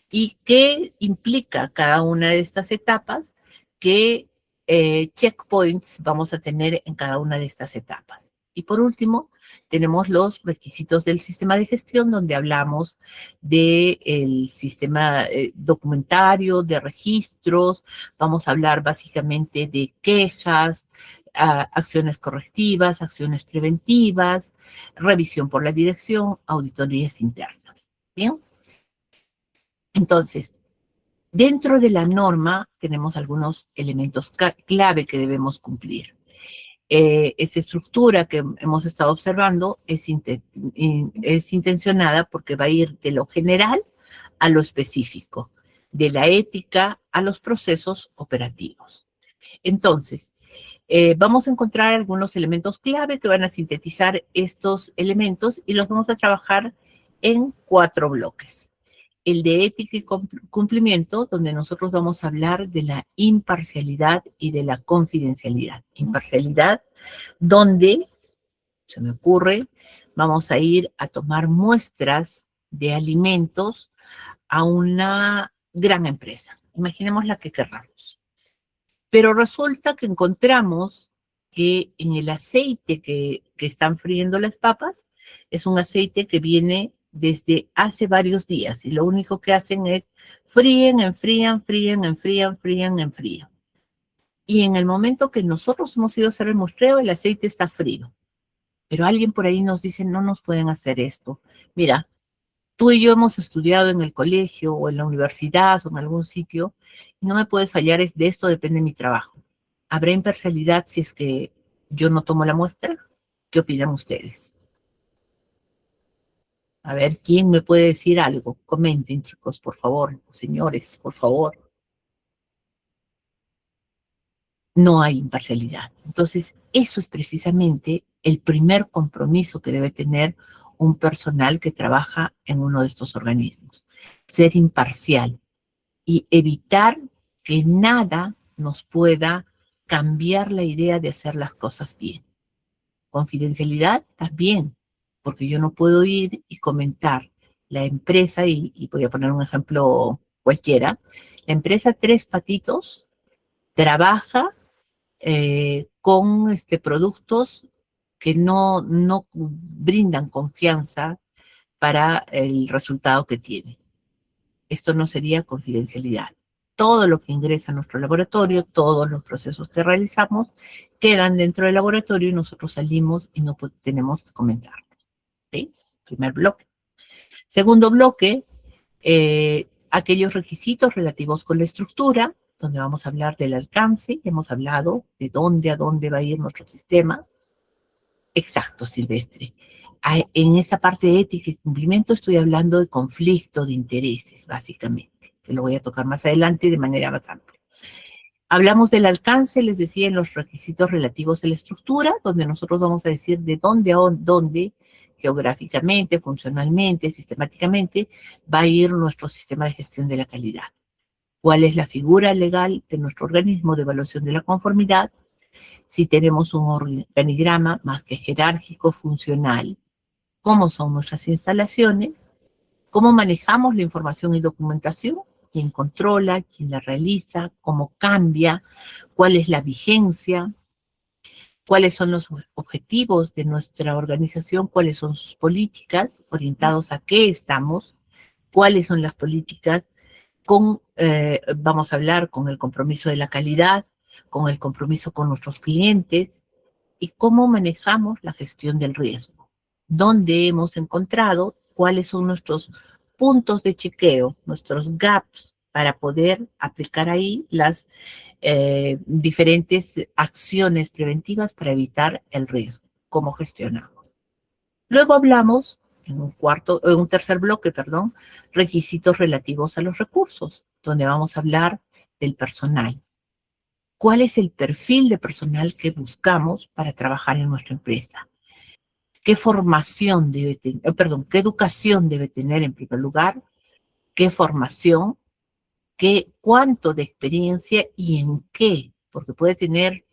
y qué implica cada una de estas etapas, qué checkpoints vamos a tener en cada una de estas etapas. Y por último, tenemos los requisitos del sistema de gestión, donde hablamos del sistema documentario, de registros, vamos a hablar básicamente de quejas, acciones correctivas, acciones preventivas, revisión por la dirección, auditorías internas. ¿Bien? Entonces, dentro de la norma tenemos algunos elementos clave que debemos cumplir. Esta estructura que hemos estado observando es intencionada porque va a ir de lo general a lo específico, de la ética a los procesos operativos. Entonces, vamos a encontrar algunos elementos clave que van a sintetizar estos elementos y los vamos a trabajar en 4 bloques. El de ética y cumplimiento, donde nosotros vamos a hablar de la imparcialidad y de la confidencialidad. Imparcialidad, donde, se me ocurre, vamos a ir a tomar muestras de alimentos a una gran empresa. Imaginemos la que querramos. Pero resulta que encontramos que en el aceite que están friendo las papas, es un aceite que viene desde hace varios días y lo único que hacen es fríen, enfrían, fríen, enfrían, fríen, enfrían. Y en el momento que nosotros hemos ido a hacer el muestreo, el aceite está frío. Pero alguien por ahí nos dice, no nos pueden hacer esto. Mira, tú y yo hemos estudiado en el colegio o en la universidad o en algún sitio y no me puedes fallar, de esto depende mi trabajo. ¿Habrá imparcialidad si es que yo no tomo la muestra? ¿Qué opinan ustedes? A ver, ¿quién me puede decir algo? Comenten, chicos, por favor. Señores, por favor. No hay imparcialidad. Entonces, eso es precisamente el primer compromiso que debe tener un personal que trabaja en uno de estos organismos. Ser imparcial y evitar que nada nos pueda cambiar la idea de hacer las cosas bien. Confidencialidad también, porque yo no puedo ir y comentar la empresa, y voy a poner un ejemplo cualquiera, la empresa Tres Patitos trabaja con productos que no brindan confianza para el resultado que tiene. Esto no sería confidencialidad. Todo lo que ingresa a nuestro laboratorio, todos los procesos que realizamos, quedan dentro del laboratorio y nosotros salimos y no tenemos que comentarlos. ¿Sí? Primer bloque. Segundo bloque, Aquellos requisitos relativos con la estructura, donde vamos a hablar del alcance, hemos hablado de dónde a dónde va a ir nuestro sistema. Exacto, Silvestre. En esa parte de ética y cumplimiento estoy hablando de conflicto de intereses, básicamente, que lo voy a tocar más adelante de manera más amplia. Hablamos del alcance, les decía, en los requisitos relativos a la estructura, donde nosotros vamos a decir de dónde a dónde, geográficamente, funcionalmente, sistemáticamente, va a ir nuestro sistema de gestión de la calidad. ¿Cuál es la figura legal de nuestro organismo de evaluación de la conformidad? Si tenemos un organigrama más que jerárquico, funcional, cómo son nuestras instalaciones, cómo manejamos la información y documentación, quién controla, quién la realiza, cómo cambia, cuál es la vigencia, cuáles son los objetivos de nuestra organización, cuáles son sus políticas, orientados a qué estamos, cuáles son las políticas vamos a hablar con el compromiso de la calidad, con el compromiso con nuestros clientes y cómo manejamos la gestión del riesgo. ¿Dónde hemos encontrado cuáles son nuestros puntos de chequeo, nuestros gaps para poder aplicar ahí las diferentes acciones preventivas para evitar el riesgo? ¿Cómo gestionamos? Luego hablamos en un tercer bloque, perdón, requisitos relativos a los recursos, donde vamos a hablar del personal. ¿Cuál es el perfil de personal que buscamos para trabajar en nuestra empresa? ¿Qué formación debe tener, qué educación debe tener en primer lugar? ¿Qué formación? ¿Cuánto de experiencia y en qué? Porque puede tener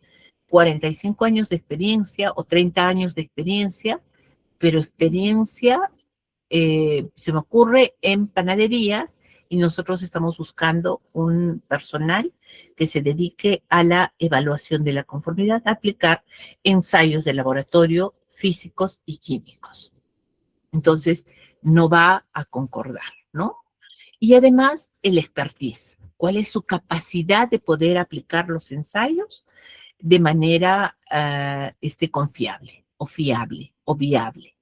45 años de experiencia o 30 años de experiencia, pero experiencia se me ocurre en panadería y nosotros estamos buscando un personal que se dedique a la evaluación de la conformidad, a aplicar ensayos de laboratorio físicos y químicos. Entonces, no va a concordar, ¿no? Y además, el expertise. ¿Cuál es su capacidad de poder aplicar los ensayos de manera confiable o fiable o viable?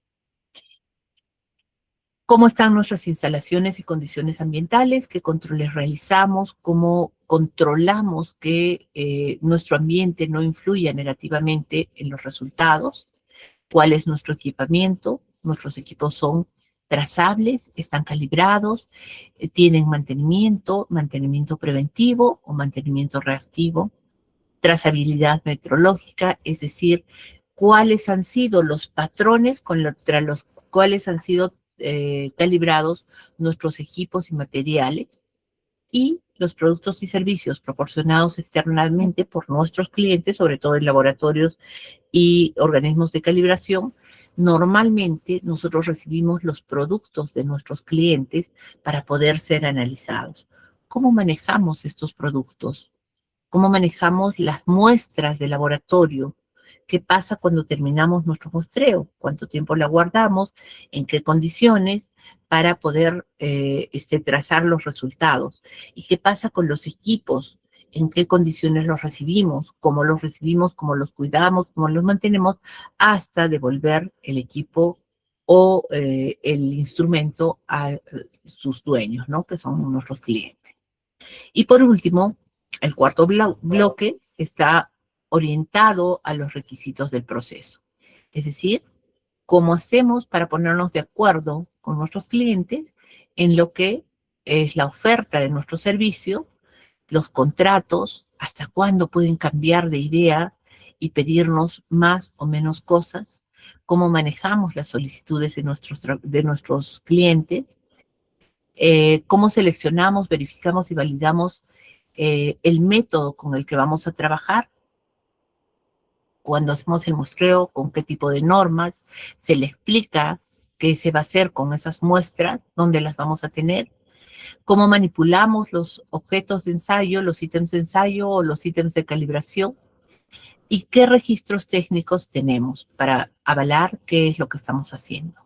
¿Cómo están nuestras instalaciones y condiciones ambientales? ¿Qué controles realizamos? ¿Cómo controlamos que nuestro ambiente no influya negativamente en los resultados? ¿Cuál es nuestro equipamiento? Nuestros equipos son trazables, están calibrados, tienen mantenimiento preventivo o mantenimiento reactivo, trazabilidad metrológica, es decir, cuáles han sido los patrones contra los cuales han sido calibrados nuestros equipos y materiales, y los productos y servicios proporcionados externamente por nuestros clientes, sobre todo en laboratorios y organismos de calibración. Normalmente nosotros recibimos los productos de nuestros clientes para poder ser analizados. ¿Cómo manejamos estos productos? ¿Cómo manejamos las muestras de laboratorio? ¿Qué pasa cuando terminamos nuestro muestreo? ¿Cuánto tiempo la guardamos? ¿En qué condiciones? Para poder trazar los resultados. ¿Y qué pasa con los equipos? ¿En qué condiciones los recibimos? ¿Cómo los cuidamos? ¿Cómo los mantenemos? Hasta devolver el equipo o el instrumento a sus dueños, ¿no? Que son nuestros clientes. Y por último, el cuarto bloque está orientado a los requisitos del proceso. Es decir, cómo hacemos para ponernos de acuerdo con nuestros clientes en lo que es la oferta de nuestro servicio, los contratos, hasta cuándo pueden cambiar de idea y pedirnos más o menos cosas, cómo manejamos las solicitudes de nuestros clientes, cómo seleccionamos, verificamos y validamos el método con el que vamos a trabajar, cuando hacemos el muestreo, con qué tipo de normas, se le explica qué se va a hacer con esas muestras, dónde las vamos a tener, cómo manipulamos los objetos de ensayo, los ítems de ensayo o los ítems de calibración, y qué registros técnicos tenemos para avalar qué es lo que estamos haciendo.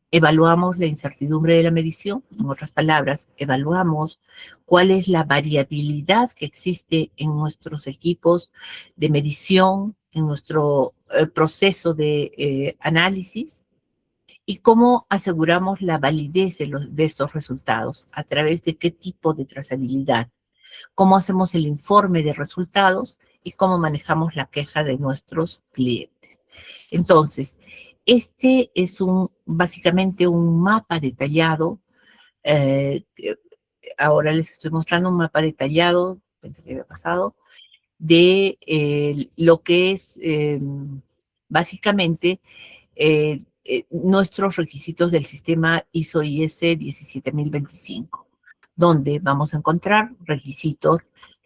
Evaluamos la incertidumbre de la medición, en otras palabras, evaluamos cuál es la variabilidad que existe en nuestros equipos de medición, en nuestro proceso de análisis, ¿Y cómo aseguramos la validez de estos resultados? ¿A través de qué tipo de trazabilidad? ¿Cómo hacemos el informe de resultados? Y cómo manejamos la queja de nuestros clientes. Entonces, este es básicamente un mapa detallado. Ahora les estoy mostrando un mapa detallado, pensé que había pasado, de lo que es básicamente nuestros requisitos del sistema ISO/IS 17025, donde vamos a encontrar requisitos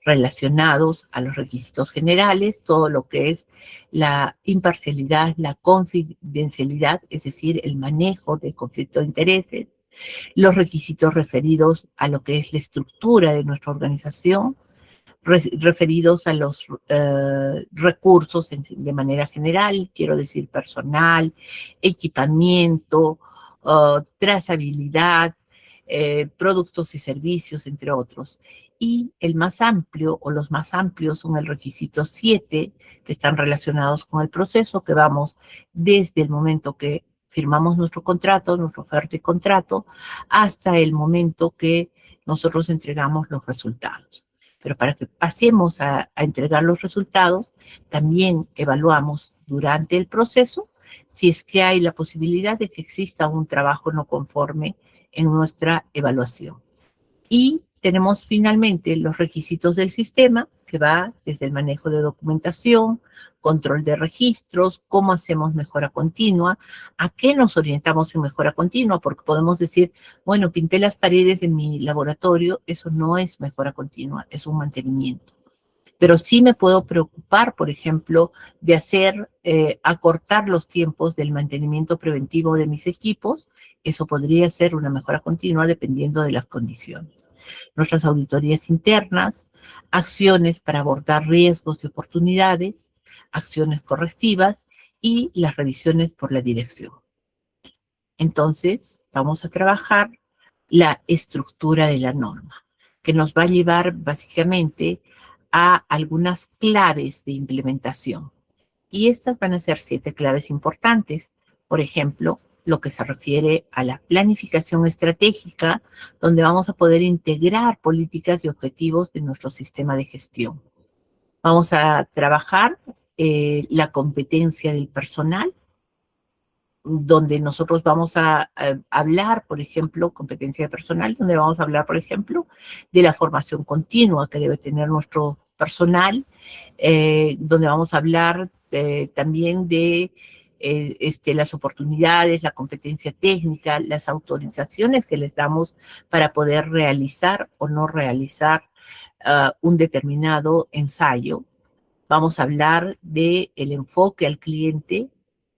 relacionados a los requisitos generales, todo lo que es la imparcialidad, la confidencialidad, es decir, el manejo del conflicto de intereses, los requisitos referidos a lo que es la estructura de nuestra organización, referidos a los recursos de manera general, quiero decir personal, equipamiento, trazabilidad, productos y servicios, entre otros. Y el más amplio o los más amplios son el requisito 7, que están relacionados con el proceso, que vamos desde el momento que firmamos nuestro contrato, nuestra oferta y contrato, hasta el momento que nosotros entregamos los resultados. Pero para que pasemos a entregar los resultados, también evaluamos durante el proceso si es que hay la posibilidad de que exista un trabajo no conforme en nuestra evaluación. Y tenemos finalmente los requisitos del sistema, que va desde el manejo de documentación, control de registros, cómo hacemos mejora continua, a qué nos orientamos en mejora continua, porque podemos decir, bueno, pinté las paredes de mi laboratorio, eso no es mejora continua, es un mantenimiento. Pero sí me puedo preocupar, por ejemplo, de acortar los tiempos del mantenimiento preventivo de mis equipos. Eso podría ser una mejora continua dependiendo de las condiciones. Nuestras auditorías internas, acciones para abordar riesgos y oportunidades, acciones correctivas y las revisiones por la dirección. Entonces, vamos a trabajar la estructura de la norma, que nos va a llevar básicamente a algunas claves de implementación. Y estas van a ser 7 claves importantes. Por ejemplo, lo que se refiere a la planificación estratégica, donde vamos a poder integrar políticas y objetivos de nuestro sistema de gestión. Vamos a trabajar la competencia del personal, donde nosotros vamos a hablar, por ejemplo, competencia de personal, donde vamos a hablar, por ejemplo, de la formación continua que debe tener nuestro personal, donde vamos a hablar también de las oportunidades, la competencia técnica, las autorizaciones que les damos para poder realizar o no realizar un determinado ensayo. Vamos a hablar del enfoque al cliente,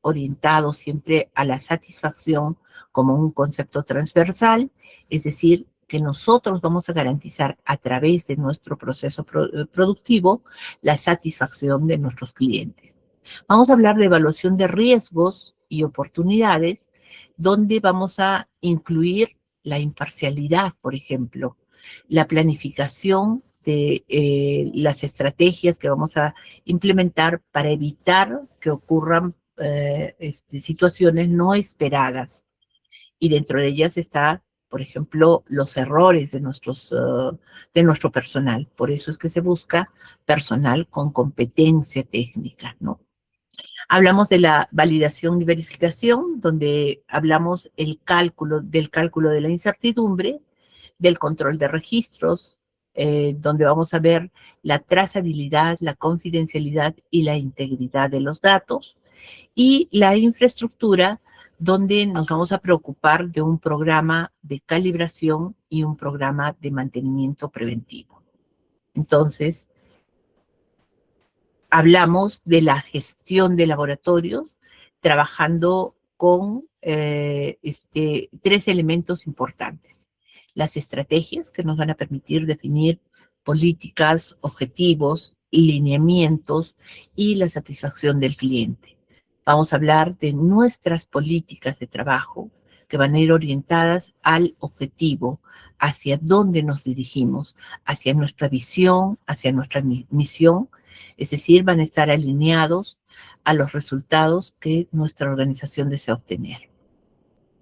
orientado siempre a la satisfacción como un concepto transversal, es decir, que nosotros vamos a garantizar a través de nuestro proceso productivo la satisfacción de nuestros clientes. Vamos a hablar de evaluación de riesgos y oportunidades, donde vamos a incluir la imparcialidad, por ejemplo, la planificación de las estrategias que vamos a implementar para evitar que ocurran situaciones no esperadas. Y dentro de ellas está, por ejemplo, los errores de nuestro personal. Por eso es que se busca personal con competencia técnica, ¿no? Hablamos de la validación y verificación, donde hablamos del cálculo de la incertidumbre, del control de registros, donde vamos a ver la trazabilidad, la confidencialidad y la integridad de los datos, y la infraestructura, donde nos vamos a preocupar de un programa de calibración y un programa de mantenimiento preventivo. Entonces, hablamos de la gestión de laboratorios, trabajando con 3 elementos importantes. Las estrategias que nos van a permitir definir políticas, objetivos, lineamientos y la satisfacción del cliente. Vamos a hablar de nuestras políticas de trabajo que van a ir orientadas al objetivo, hacia dónde nos dirigimos, hacia nuestra visión, hacia nuestra misión, es decir, van a estar alineados a los resultados que nuestra organización desea obtener.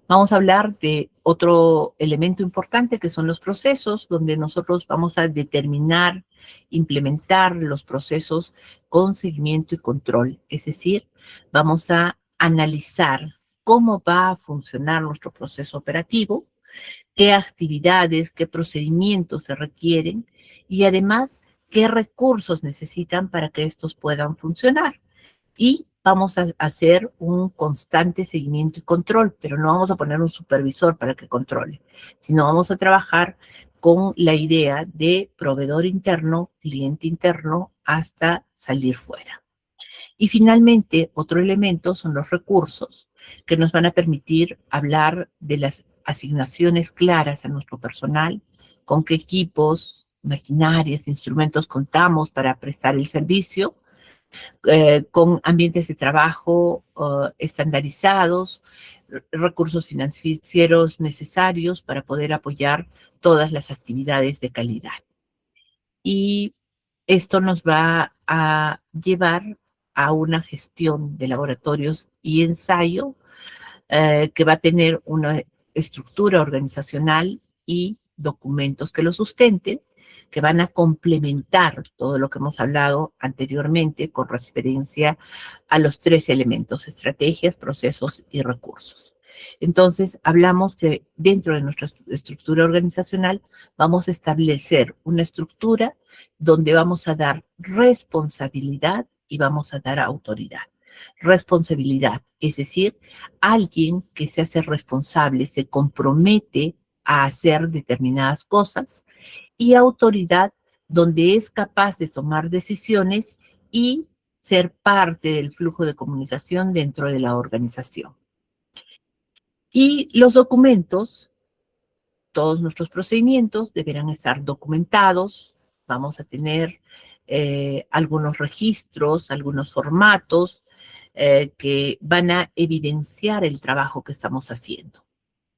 Vamos a hablar de otro elemento importante que son los procesos, donde nosotros vamos a determinar, implementar los procesos con seguimiento y control. Es decir, vamos a analizar cómo va a funcionar nuestro proceso operativo, qué actividades, qué procedimientos se requieren y además qué recursos necesitan para que estos puedan funcionar. Y vamos a hacer un constante seguimiento y control, pero no vamos a poner un supervisor para que controle, sino vamos a trabajar con la idea de proveedor interno, cliente interno, hasta salir fuera. Y finalmente, otro elemento son los recursos que nos van a permitir hablar de las asignaciones claras a nuestro personal, con qué equipos, maquinarias, instrumentos contamos para prestar el servicio, con ambientes de trabajo estandarizados, recursos financieros necesarios para poder apoyar todas las actividades de calidad. Y esto nos va a llevar a una gestión de laboratorios y ensayo que va a tener una estructura organizacional y documentos que lo sustenten, que van a complementar todo lo que hemos hablado anteriormente con referencia a los tres elementos: estrategias, procesos y recursos. Entonces, hablamos que dentro de nuestra estructura organizacional vamos a establecer una estructura donde vamos a dar responsabilidad y vamos a dar autoridad. Responsabilidad, es decir, alguien que se hace responsable, se compromete a hacer determinadas cosas, y autoridad, donde es capaz de tomar decisiones y ser parte del flujo de comunicación dentro de la organización. Y los documentos, todos nuestros procedimientos deberán estar documentados. Vamos a tener algunos registros, algunos formatos que van a evidenciar el trabajo que estamos haciendo.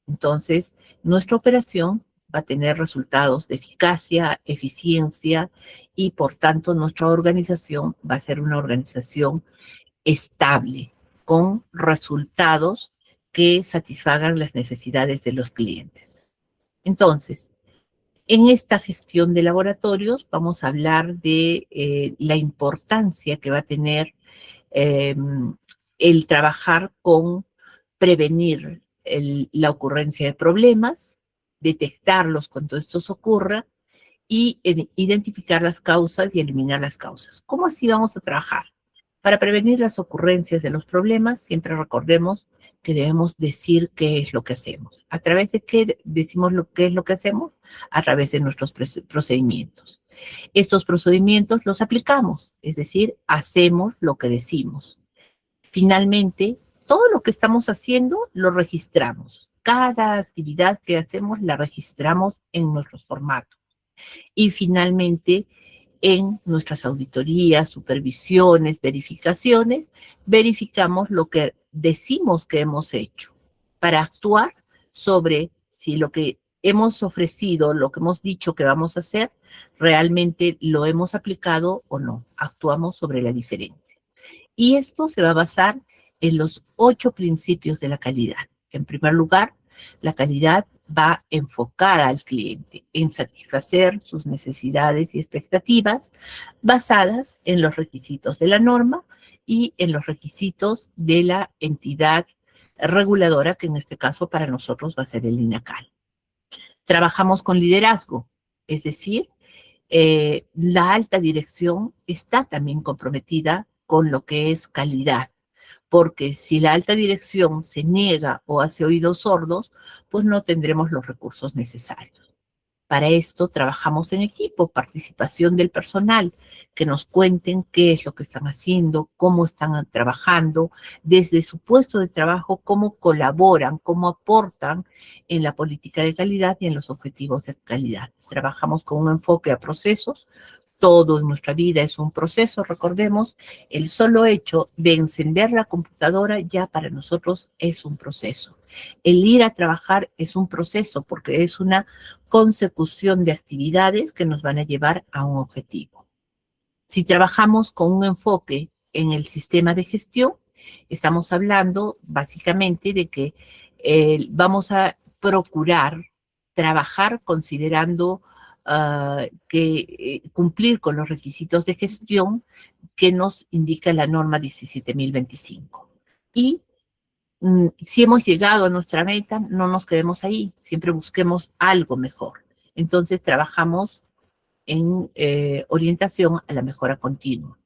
Entonces, nuestra operación va a tener resultados de eficacia, eficiencia y, por tanto, nuestra organización va a ser una organización estable, con resultados que satisfagan las necesidades de los clientes. Entonces, en esta gestión de laboratorios vamos a hablar de la importancia que va a tener el trabajar con prevenir la ocurrencia de problemas, detectarlos cuando estos ocurran y identificar las causas y eliminar las causas. ¿Cómo así vamos a trabajar? Para prevenir las ocurrencias de los problemas, siempre recordemos que debemos decir qué es lo que hacemos. ¿A través de qué decimos qué es lo que hacemos? A través de nuestros procedimientos. Estos procedimientos los aplicamos, es decir, hacemos lo que decimos. Finalmente, todo lo que estamos haciendo lo registramos. Cada actividad que hacemos la registramos en nuestros formatos. Y finalmente, en nuestras auditorías, supervisiones, verificaciones, verificamos lo que decimos que hemos hecho para actuar sobre si lo que hemos ofrecido, lo que hemos dicho que vamos a hacer, realmente lo hemos aplicado o no. Actuamos sobre la diferencia. Y esto se va a basar en los 8 principios de la calidad. En primer lugar, la calidad va enfocada al cliente en satisfacer sus necesidades y expectativas basadas en los requisitos de la norma y en los requisitos de la entidad reguladora, que en este caso para nosotros va a ser el INACAL. Trabajamos con liderazgo, es decir, la alta dirección está también comprometida con lo que es calidad, porque si la alta dirección se niega o hace oídos sordos, pues no tendremos los recursos necesarios. Para esto trabajamos en equipo, participación del personal, que nos cuenten qué es lo que están haciendo, cómo están trabajando, desde su puesto de trabajo, cómo colaboran, cómo aportan en la política de calidad y en los objetivos de calidad. Trabajamos con un enfoque a procesos. Todo en nuestra vida es un proceso, recordemos, el solo hecho de encender la computadora ya para nosotros es un proceso. El ir a trabajar es un proceso porque es una consecución de actividades que nos van a llevar a un objetivo. Si trabajamos con un enfoque en el sistema de gestión, estamos hablando básicamente de que vamos a procurar trabajar considerando que cumplir con los requisitos de gestión que nos indica la norma 17.025. Y si hemos llegado a nuestra meta, no nos quedemos ahí, siempre busquemos algo mejor. Entonces trabajamos en orientación a la mejora continua,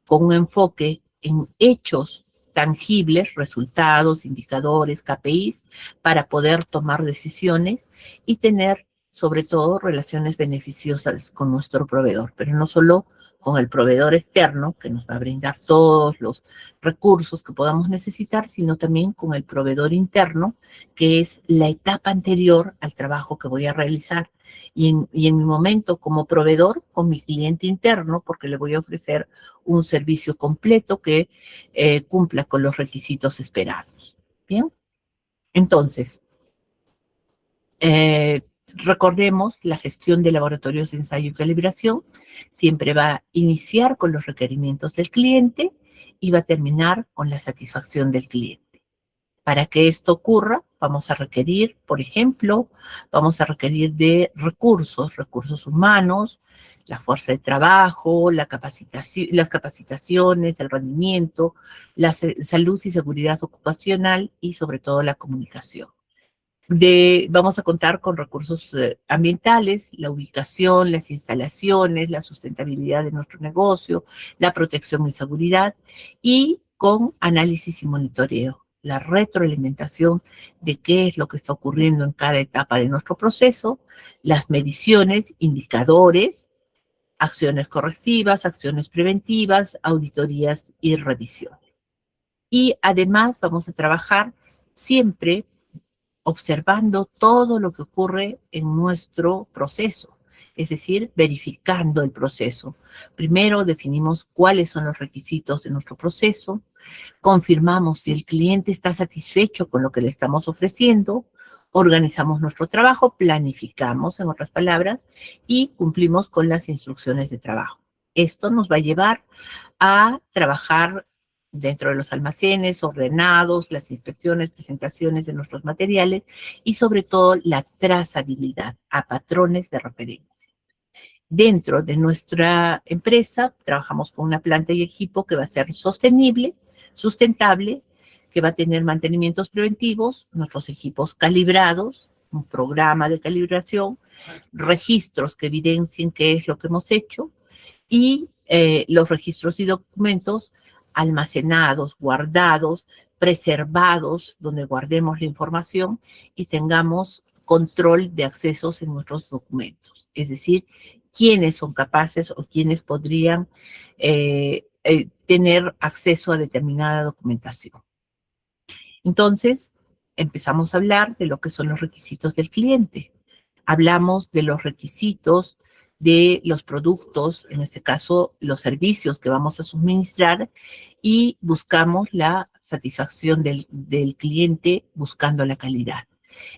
con un enfoque en hechos tangibles, resultados, indicadores, KPIs, para poder tomar decisiones y tener, sobre todo, relaciones beneficiosas con nuestro proveedor, pero no solo con el proveedor externo, que nos va a brindar todos los recursos que podamos necesitar, sino también con el proveedor interno, que es la etapa anterior al trabajo que voy a realizar. Y en mi momento como proveedor, con mi cliente interno, porque le voy a ofrecer un servicio completo que cumpla con los requisitos esperados. Bien, entonces, recordemos, la gestión de laboratorios de ensayo y calibración siempre va a iniciar con los requerimientos del cliente y va a terminar con la satisfacción del cliente. Para que esto ocurra, vamos a requerir, por ejemplo, vamos a requerir de recursos humanos, la fuerza de trabajo, la capacitación, las capacitaciones, el rendimiento, la salud y seguridad ocupacional y sobre todo la comunicación. Vamos a contar con recursos ambientales, la ubicación, las instalaciones, la sustentabilidad de nuestro negocio, la protección y seguridad, y con análisis y monitoreo, la retroalimentación de qué es lo que está ocurriendo en cada etapa de nuestro proceso, las mediciones, indicadores, acciones correctivas, acciones preventivas, auditorías y revisiones. Y además vamos a trabajar siempre observando todo lo que ocurre en nuestro proceso, es decir, verificando el proceso. Primero definimos cuáles son los requisitos de nuestro proceso, confirmamos si el cliente está satisfecho con lo que le estamos ofreciendo, organizamos nuestro trabajo, planificamos, en otras palabras, y cumplimos con las instrucciones de trabajo. Esto nos va a llevar a trabajar dentro de los almacenes, ordenados, las inspecciones, presentaciones de nuestros materiales y sobre todo la trazabilidad a patrones de referencia. Dentro de nuestra empresa trabajamos con una planta y equipo que va a ser sostenible, sustentable, que va a tener mantenimientos preventivos, nuestros equipos calibrados, un programa de calibración, registros que evidencien qué es lo que hemos hecho y los registros y documentos almacenados, guardados, preservados, donde guardemos la información y tengamos control de accesos en nuestros documentos. Es decir, quiénes son capaces o quiénes podrían tener acceso a determinada documentación. Entonces, empezamos a hablar de lo que son los requisitos del cliente. Hablamos de los requisitos de los productos, en este caso los servicios que vamos a suministrar, y buscamos la satisfacción del cliente buscando la calidad.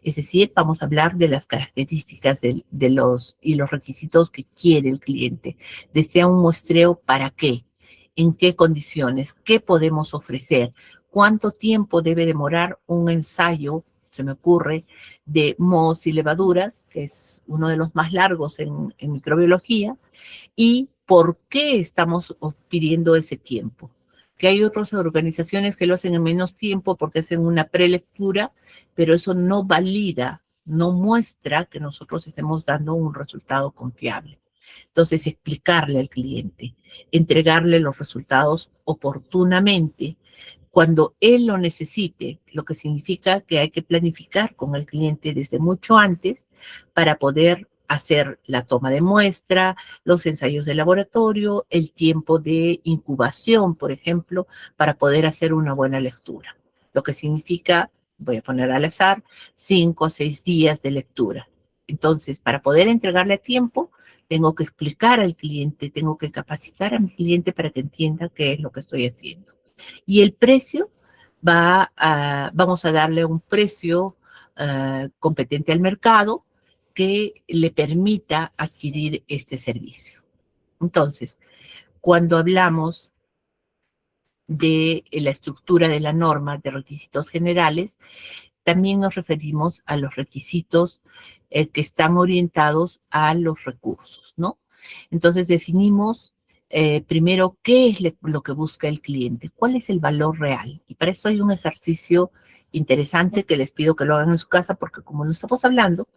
Es decir, vamos a hablar de las características y los requisitos que quiere el cliente. ¿Desea un muestreo para qué? ¿En qué condiciones? ¿Qué podemos ofrecer? ¿Cuánto tiempo debe demorar un ensayo, se me ocurre, de mohos y levaduras, que es uno de los más largos en microbiología? ¿Y por qué estamos pidiendo ese tiempo? Que hay otras organizaciones que lo hacen en menos tiempo porque hacen una prelectura, pero eso no valida, no muestra que nosotros estemos dando un resultado confiable. Entonces, explicarle al cliente, entregarle los resultados oportunamente, cuando él lo necesite, lo que significa que hay que planificar con el cliente desde mucho antes para poder hacer la toma de muestra, los ensayos de laboratorio, el tiempo de incubación, por ejemplo, para poder hacer una buena lectura. Lo que significa, voy a poner al azar, 5 o 6 días de lectura. Entonces, para poder entregarle a tiempo, tengo que explicar al cliente, tengo que capacitar a mi cliente para que entienda qué es lo que estoy haciendo. Y el precio vamos a darle un precio competente al mercado que le permita adquirir este servicio. Entonces, cuando hablamos de la estructura de la norma de requisitos generales, también nos referimos a los requisitos que están orientados a los recursos, ¿no? Entonces definimos primero qué es lo que busca el cliente, cuál es el valor real. Y para eso hay un ejercicio interesante que les pido que lo hagan en su casa, porque como no estamos hablando,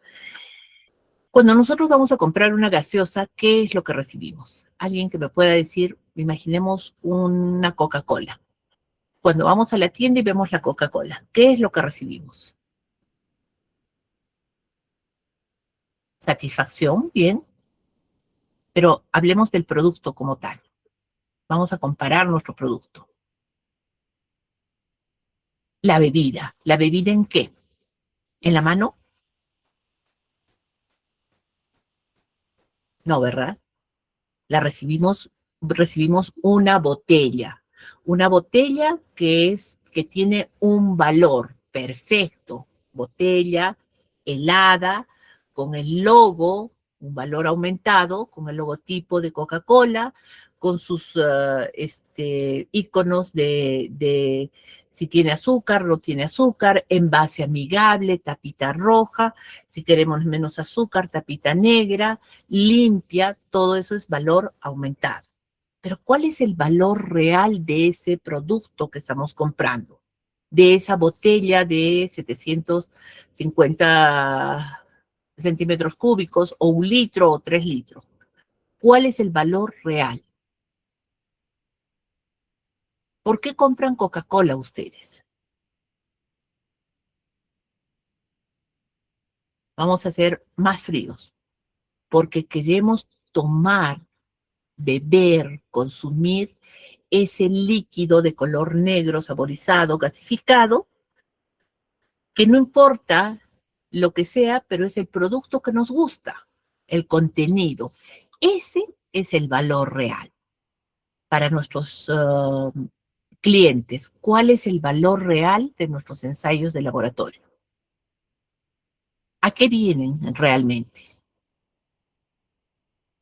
cuando nosotros vamos a comprar una gaseosa, ¿qué es lo que recibimos? Alguien que me pueda decir, imaginemos una Coca-Cola. Cuando vamos a la tienda y vemos la Coca-Cola, ¿qué es lo que recibimos? Satisfacción, bien, pero hablemos del producto como tal. Vamos a comparar nuestro producto. ¿La bebida en qué? ¿En la mano? No, ¿verdad? Recibimos una botella que tiene un valor perfecto, botella helada, con el logo, un valor aumentado, con el logotipo de Coca-Cola, con sus iconos de si tiene azúcar, no tiene azúcar, envase amigable, tapita roja, si queremos menos azúcar, tapita negra, limpia, todo eso es valor aumentado. Pero ¿cuál es el valor real de ese producto que estamos comprando? De esa botella de 750 centímetros cúbicos o 1 litro o 3 litros. ¿Cuál es el valor real? ¿Por qué compran Coca-Cola ustedes? Vamos a ser más fríos, porque queremos tomar, beber, consumir ese líquido de color negro, saborizado, gasificado, que no importa lo que sea, pero es el producto que nos gusta, el contenido. Ese es el valor real para nuestros clientes. ¿Cuál es el valor real de nuestros ensayos de laboratorio? ¿A qué vienen realmente?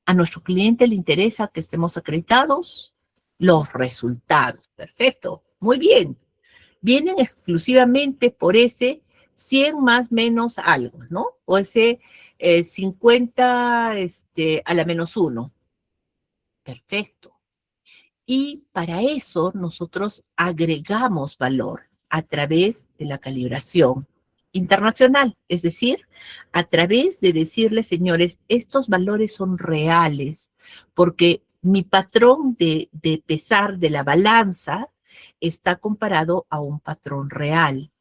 ¿A nuestro cliente le interesa que estemos acreditados? Los resultados. Perfecto. Muy bien. Vienen exclusivamente por ese 100 más menos algo, ¿no? O ese 50 a la -1. Perfecto. Y para eso nosotros agregamos valor a través de la calibración internacional, es decir, a través de decirles, señores, estos valores son reales, porque mi patrón de pesar de la balanza está comparado a un patrón real.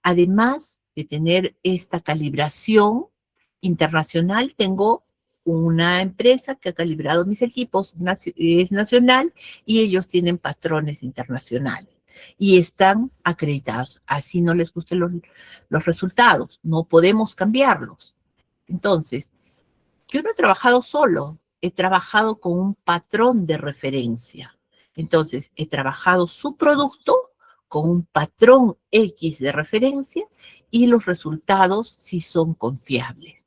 Además de tener esta calibración internacional, tengo una empresa que ha calibrado mis equipos, es nacional, y ellos tienen patrones internacionales y están acreditados. Así no les gusten los resultados, no podemos cambiarlos. Entonces, yo no he trabajado solo, he trabajado con un patrón de referencia. Entonces, he trabajado su producto con un patrón X de referencia y los resultados sí son confiables.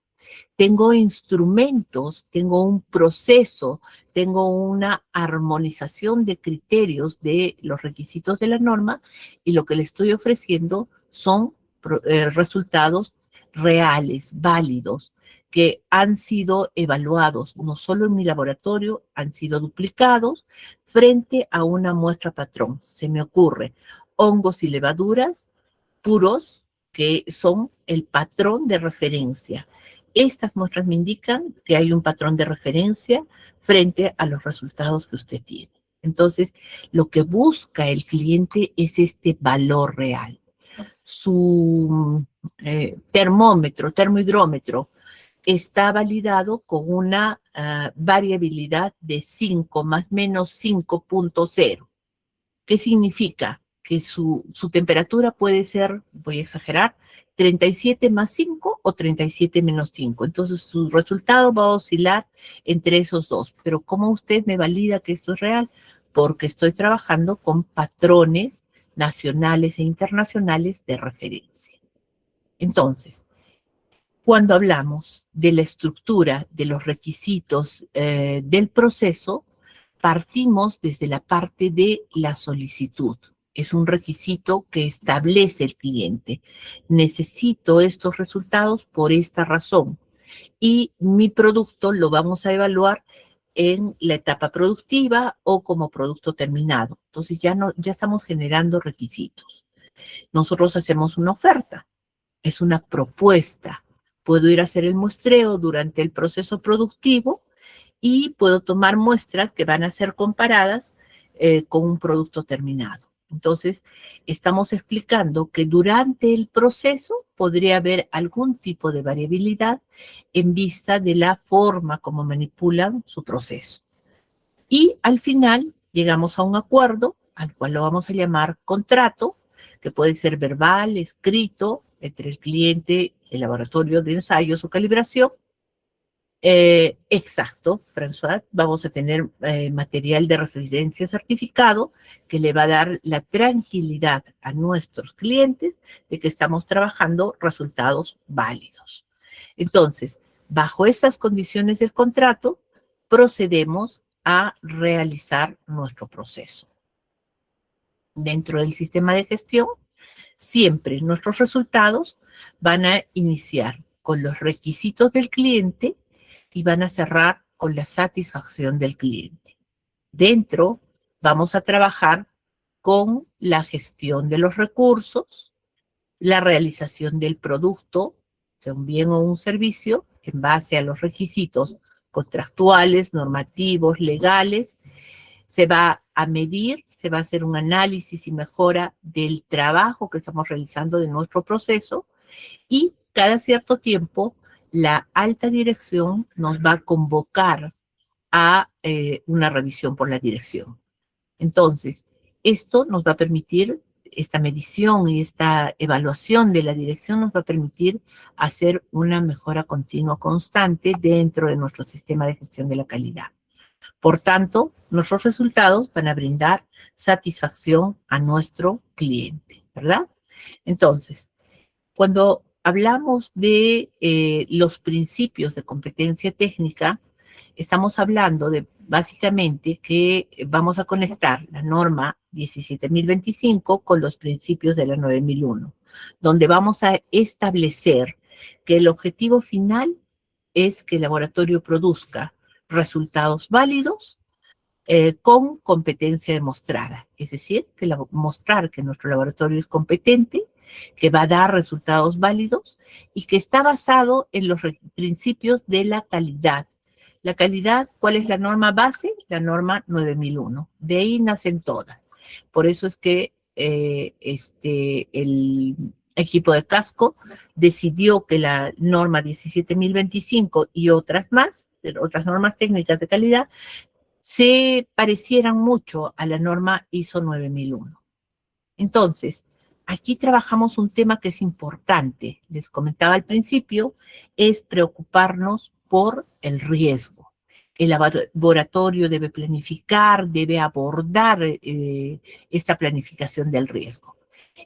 Tengo instrumentos, tengo un proceso, tengo una armonización de criterios de los requisitos de la norma y lo que le estoy ofreciendo son resultados reales, válidos, que han sido evaluados no solo en mi laboratorio, han sido duplicados frente a una muestra patrón. Se me ocurre hongos y levaduras puros que son el patrón de referencia. Estas muestras me indican que hay un patrón de referencia frente a los resultados que usted tiene. Entonces, lo que busca el cliente es este valor real. Su termohidrómetro, está validado con una variabilidad de 5 más menos 5.0. ¿Qué significa? Que su temperatura puede ser, voy a exagerar, 37 más 5 o 37 menos 5. Entonces su resultado va a oscilar entre esos dos. Pero ¿cómo usted me valida que esto es real? Porque estoy trabajando con patrones nacionales e internacionales de referencia. Entonces, cuando hablamos de la estructura de los requisitos del proceso, partimos desde la parte de la solicitud. es un requisito que establece el cliente. Necesito estos resultados por esta razón. Y mi producto lo vamos a evaluar en la etapa productiva o como producto terminado. Entonces ya estamos generando requisitos. Nosotros hacemos una oferta, es una propuesta. Puedo ir a hacer el muestreo durante el proceso productivo y puedo tomar muestras que van a ser comparadas con un producto terminado. Entonces, estamos explicando que durante el proceso podría haber algún tipo de variabilidad en vista de la forma como manipulan su proceso. Y al final llegamos a un acuerdo, al cual lo vamos a llamar contrato, que puede ser verbal, escrito, entre el cliente, el laboratorio de ensayos o calibración. Exacto, François, vamos a tener material de referencia certificado que le va a dar la tranquilidad a nuestros clientes de que estamos trabajando resultados válidos. Entonces, bajo esas condiciones del contrato, procedemos a realizar nuestro proceso. Dentro del sistema de gestión, siempre nuestros resultados van a iniciar con los requisitos del cliente y van a cerrar con la satisfacción del cliente. Dentro vamos a trabajar con la gestión de los recursos, la realización del producto, sea un bien o un servicio, en base a los requisitos contractuales, normativos, legales. Se va a medir, se va a hacer un análisis y mejora del trabajo que estamos realizando de nuestro proceso y cada cierto tiempo la alta dirección nos va a convocar a una revisión por la dirección. Entonces, esto nos va a permitir, esta medición y esta evaluación de la dirección nos va a permitir hacer una mejora continua constante dentro de nuestro sistema de gestión de la calidad. Por tanto, nuestros resultados van a brindar satisfacción a nuestro cliente, ¿verdad? Entonces, cuando hablamos de los principios de competencia técnica, estamos hablando de básicamente que vamos a conectar la norma 17.025 con los principios de la 9.001, donde vamos a establecer que el objetivo final es que el laboratorio produzca resultados válidos con competencia demostrada. Es decir, que mostrar que nuestro laboratorio es competente, que va a dar resultados válidos y que está basado en los principios de la calidad. La calidad, ¿cuál es la norma base? La norma 9001. De ahí nacen todas. Por eso es que el equipo de Casco decidió que la norma 17.025 y otras más, otras normas técnicas de calidad, se parecieran mucho a la norma ISO 9001. Entonces, aquí trabajamos un tema que es importante. Les comentaba al principio, es preocuparnos por el riesgo. El laboratorio debe planificar, debe abordar esta planificación del riesgo.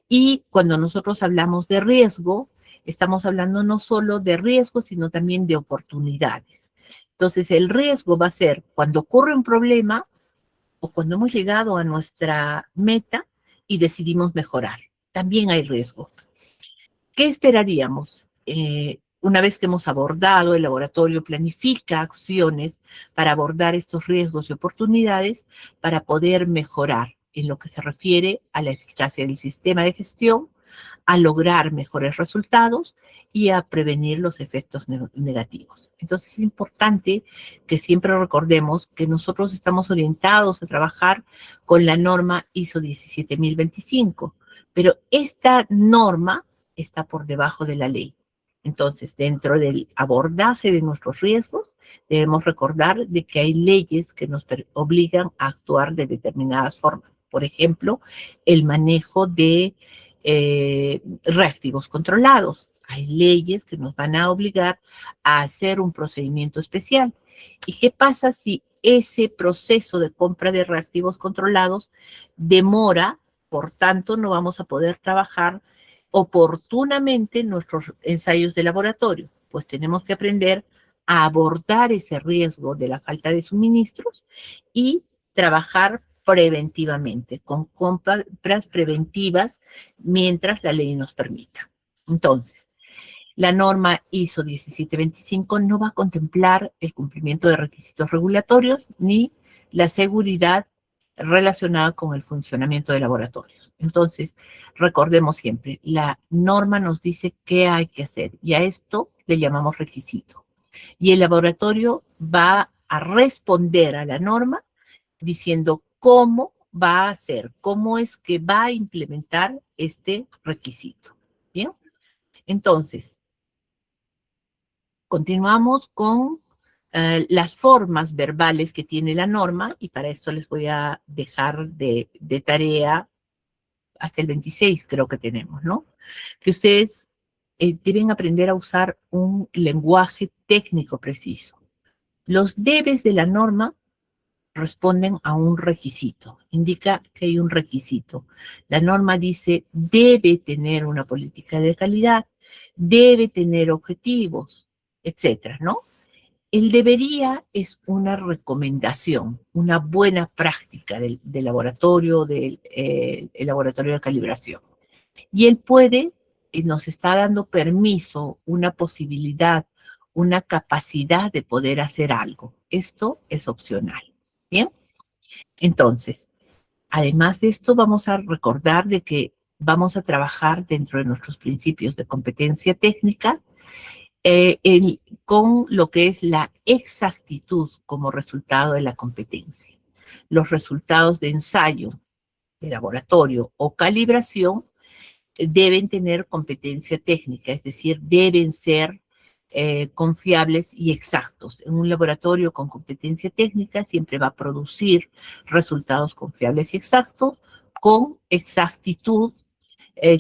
Y cuando nosotros hablamos de riesgo, estamos hablando no solo de riesgo, sino también de oportunidades. Entonces, el riesgo va a ser cuando ocurre un problema o cuando hemos llegado a nuestra meta y decidimos mejorar. También hay riesgo. ¿Qué esperaríamos? Una vez que hemos abordado, el laboratorio planifica acciones para abordar estos riesgos y oportunidades para poder mejorar en lo que se refiere a la eficacia del sistema de gestión, a lograr mejores resultados y a prevenir los efectos negativos. Entonces es importante que siempre recordemos que nosotros estamos orientados a trabajar con la norma ISO 17025, pero esta norma está por debajo de la ley. Entonces, dentro del abordaje de nuestros riesgos, debemos recordar de que hay leyes que nos obligan a actuar de determinadas formas. Por ejemplo, el manejo de reactivos controlados. Hay leyes que nos van a obligar a hacer un procedimiento especial. ¿Y qué pasa si ese proceso de compra de reactivos controlados demora? Por tanto, no vamos a poder trabajar oportunamente nuestros ensayos de laboratorio, pues tenemos que aprender a abordar ese riesgo de la falta de suministros y trabajar preventivamente, con compras preventivas mientras la ley nos permita. Entonces, la norma ISO 1725 no va a contemplar el cumplimiento de requisitos regulatorios ni la seguridad relacionada con el funcionamiento de laboratorios. Entonces, recordemos siempre, la norma nos dice qué hay que hacer y a esto le llamamos requisito. Y el laboratorio va a responder a la norma diciendo cómo va a hacer, cómo es que va a implementar este requisito. ¿Bien? Entonces, continuamos con las formas verbales que tiene la norma y para esto les voy a dejar de tarea hasta el 26 creo que tenemos, ¿no? Que ustedes deben aprender a usar un lenguaje técnico preciso. Los debes de la norma responden a un requisito, indica que hay un requisito. La norma dice debe tener una política de calidad, debe tener objetivos, etcétera, ¿no? El debería es una recomendación, una buena práctica del laboratorio, el laboratorio de calibración. Y el puede nos está dando permiso, una posibilidad, una capacidad de poder hacer algo. Esto es opcional. ¿Bien? Entonces, además de esto, vamos a recordar de que vamos a trabajar dentro de nuestros principios de competencia técnica con lo que es la exactitud como resultado de la competencia. Los resultados de ensayo, de laboratorio o calibración deben tener competencia técnica, es decir, deben ser confiables y exactos. En un laboratorio con competencia técnica siempre va a producir resultados confiables y exactos con exactitud,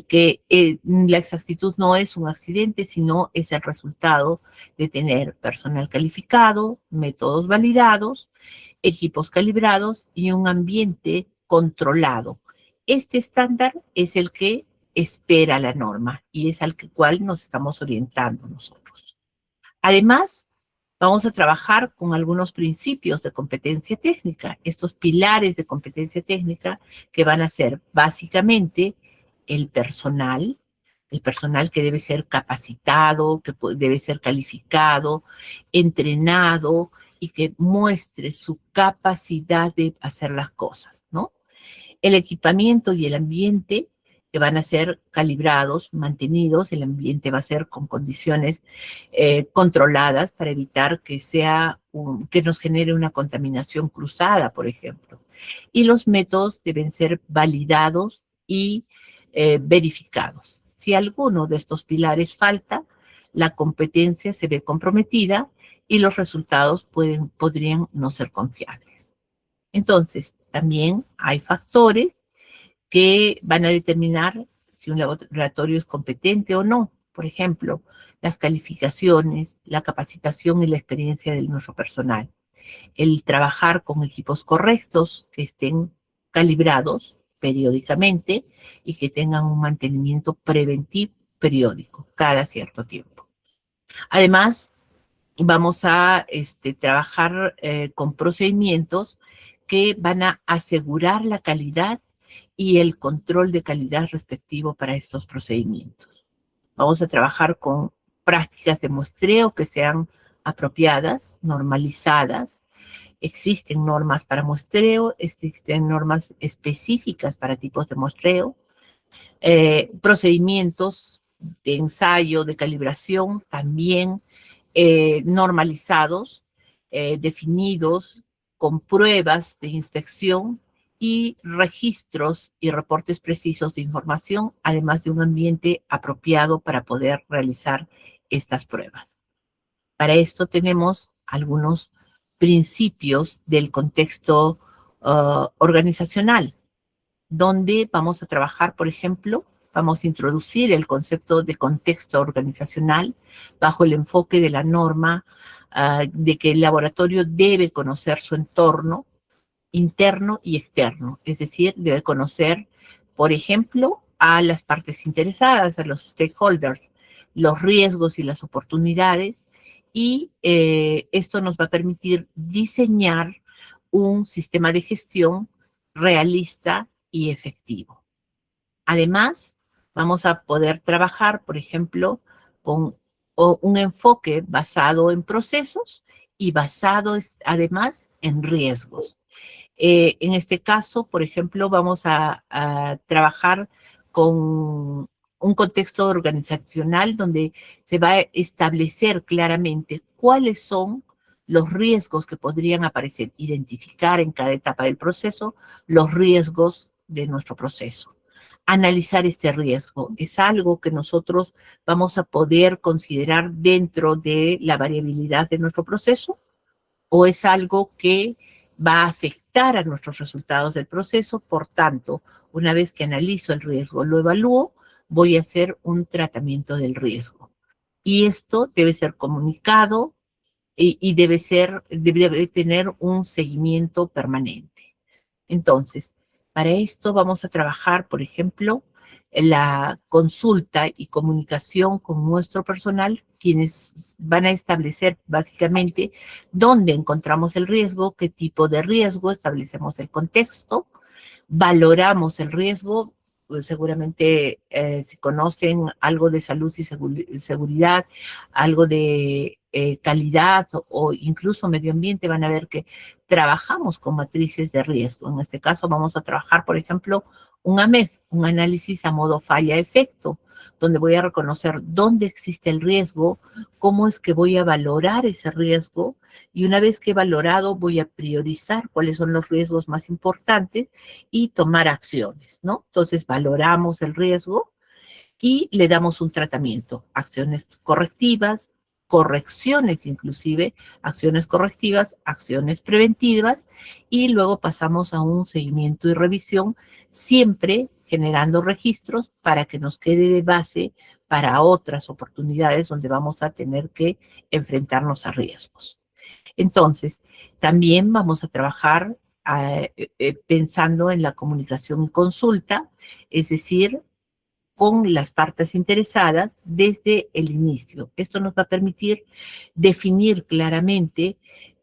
que la exactitud no es un accidente, sino es el resultado de tener personal calificado, métodos validados, equipos calibrados y un ambiente controlado. Este estándar es el que espera la norma y es al cual nos estamos orientando nosotros. Además, vamos a trabajar con algunos principios de competencia técnica, estos pilares de competencia técnica que van a ser básicamente el personal que debe ser capacitado, que debe ser calificado, entrenado y que muestre su capacidad de hacer las cosas, ¿no? El equipamiento y el ambiente que van a ser calibrados, mantenidos, el ambiente va a ser con condiciones controladas para evitar que que nos genere una contaminación cruzada, por ejemplo. Y los métodos deben ser validados y verificados. Si alguno de estos pilares falta, la competencia se ve comprometida y los resultados podrían no ser confiables. Entonces, también hay factores que van a determinar si un laboratorio es competente o no. Por ejemplo, las calificaciones, la capacitación y la experiencia de nuestro personal. El trabajar con equipos correctos que estén calibrados periódicamente y que tengan un mantenimiento preventivo periódico cada cierto tiempo. Además, vamos a trabajar con procedimientos que van a asegurar la calidad y el control de calidad respectivo para estos procedimientos. Vamos a trabajar con prácticas de muestreo que sean apropiadas, normalizadas. Existen normas para muestreo, existen normas específicas para tipos de muestreo, procedimientos de ensayo, de calibración también normalizados, definidos, con pruebas de inspección y registros y reportes precisos de información, además de un ambiente apropiado para poder realizar estas pruebas. Para esto tenemos algunos principios del contexto organizacional, donde vamos a trabajar, por ejemplo, vamos a introducir el concepto de contexto organizacional bajo el enfoque de la norma de que el laboratorio debe conocer su entorno interno y externo, es decir, debe conocer, por ejemplo, a las partes interesadas, a los stakeholders, los riesgos y las oportunidades, y esto nos va a permitir diseñar un sistema de gestión realista y efectivo. Además, vamos a poder trabajar, por ejemplo, con un enfoque basado en procesos y basado además en riesgos. En este caso, por ejemplo, vamos a trabajar con un contexto organizacional donde se va a establecer claramente cuáles son los riesgos que podrían aparecer, identificar en cada etapa del proceso los riesgos de nuestro proceso. Analizar este riesgo es algo que nosotros vamos a poder considerar dentro de la variabilidad de nuestro proceso, o es algo que va a afectar a nuestros resultados del proceso. Por tanto, una vez que analizo el riesgo, lo evalúo, voy a hacer un tratamiento del riesgo. Y esto debe ser comunicado y debe tener un seguimiento permanente. Entonces, para esto vamos a trabajar, por ejemplo, en la consulta y comunicación con nuestro personal, quienes van a establecer básicamente dónde encontramos el riesgo, qué tipo de riesgo, establecemos el contexto, valoramos el riesgo. Pues seguramente si conocen algo de salud y seguridad, algo de calidad o incluso medio ambiente, van a ver que trabajamos con matrices de riesgo. En este caso vamos a trabajar, por ejemplo, un AMEF, un análisis a modo falla-efecto, donde voy a reconocer dónde existe el riesgo, cómo es que voy a valorar ese riesgo, y una vez que he valorado voy a priorizar cuáles son los riesgos más importantes y tomar acciones, ¿no? Entonces valoramos el riesgo y le damos un tratamiento, acciones correctivas, correcciones inclusive, acciones correctivas, acciones preventivas, y luego pasamos a un seguimiento y revisión, siempre generando registros para que nos quede de base para otras oportunidades donde vamos a tener que enfrentarnos a riesgos. Entonces, también vamos a trabajar pensando en la comunicación y consulta, es decir, con las partes interesadas desde el inicio. Esto nos va a permitir definir claramente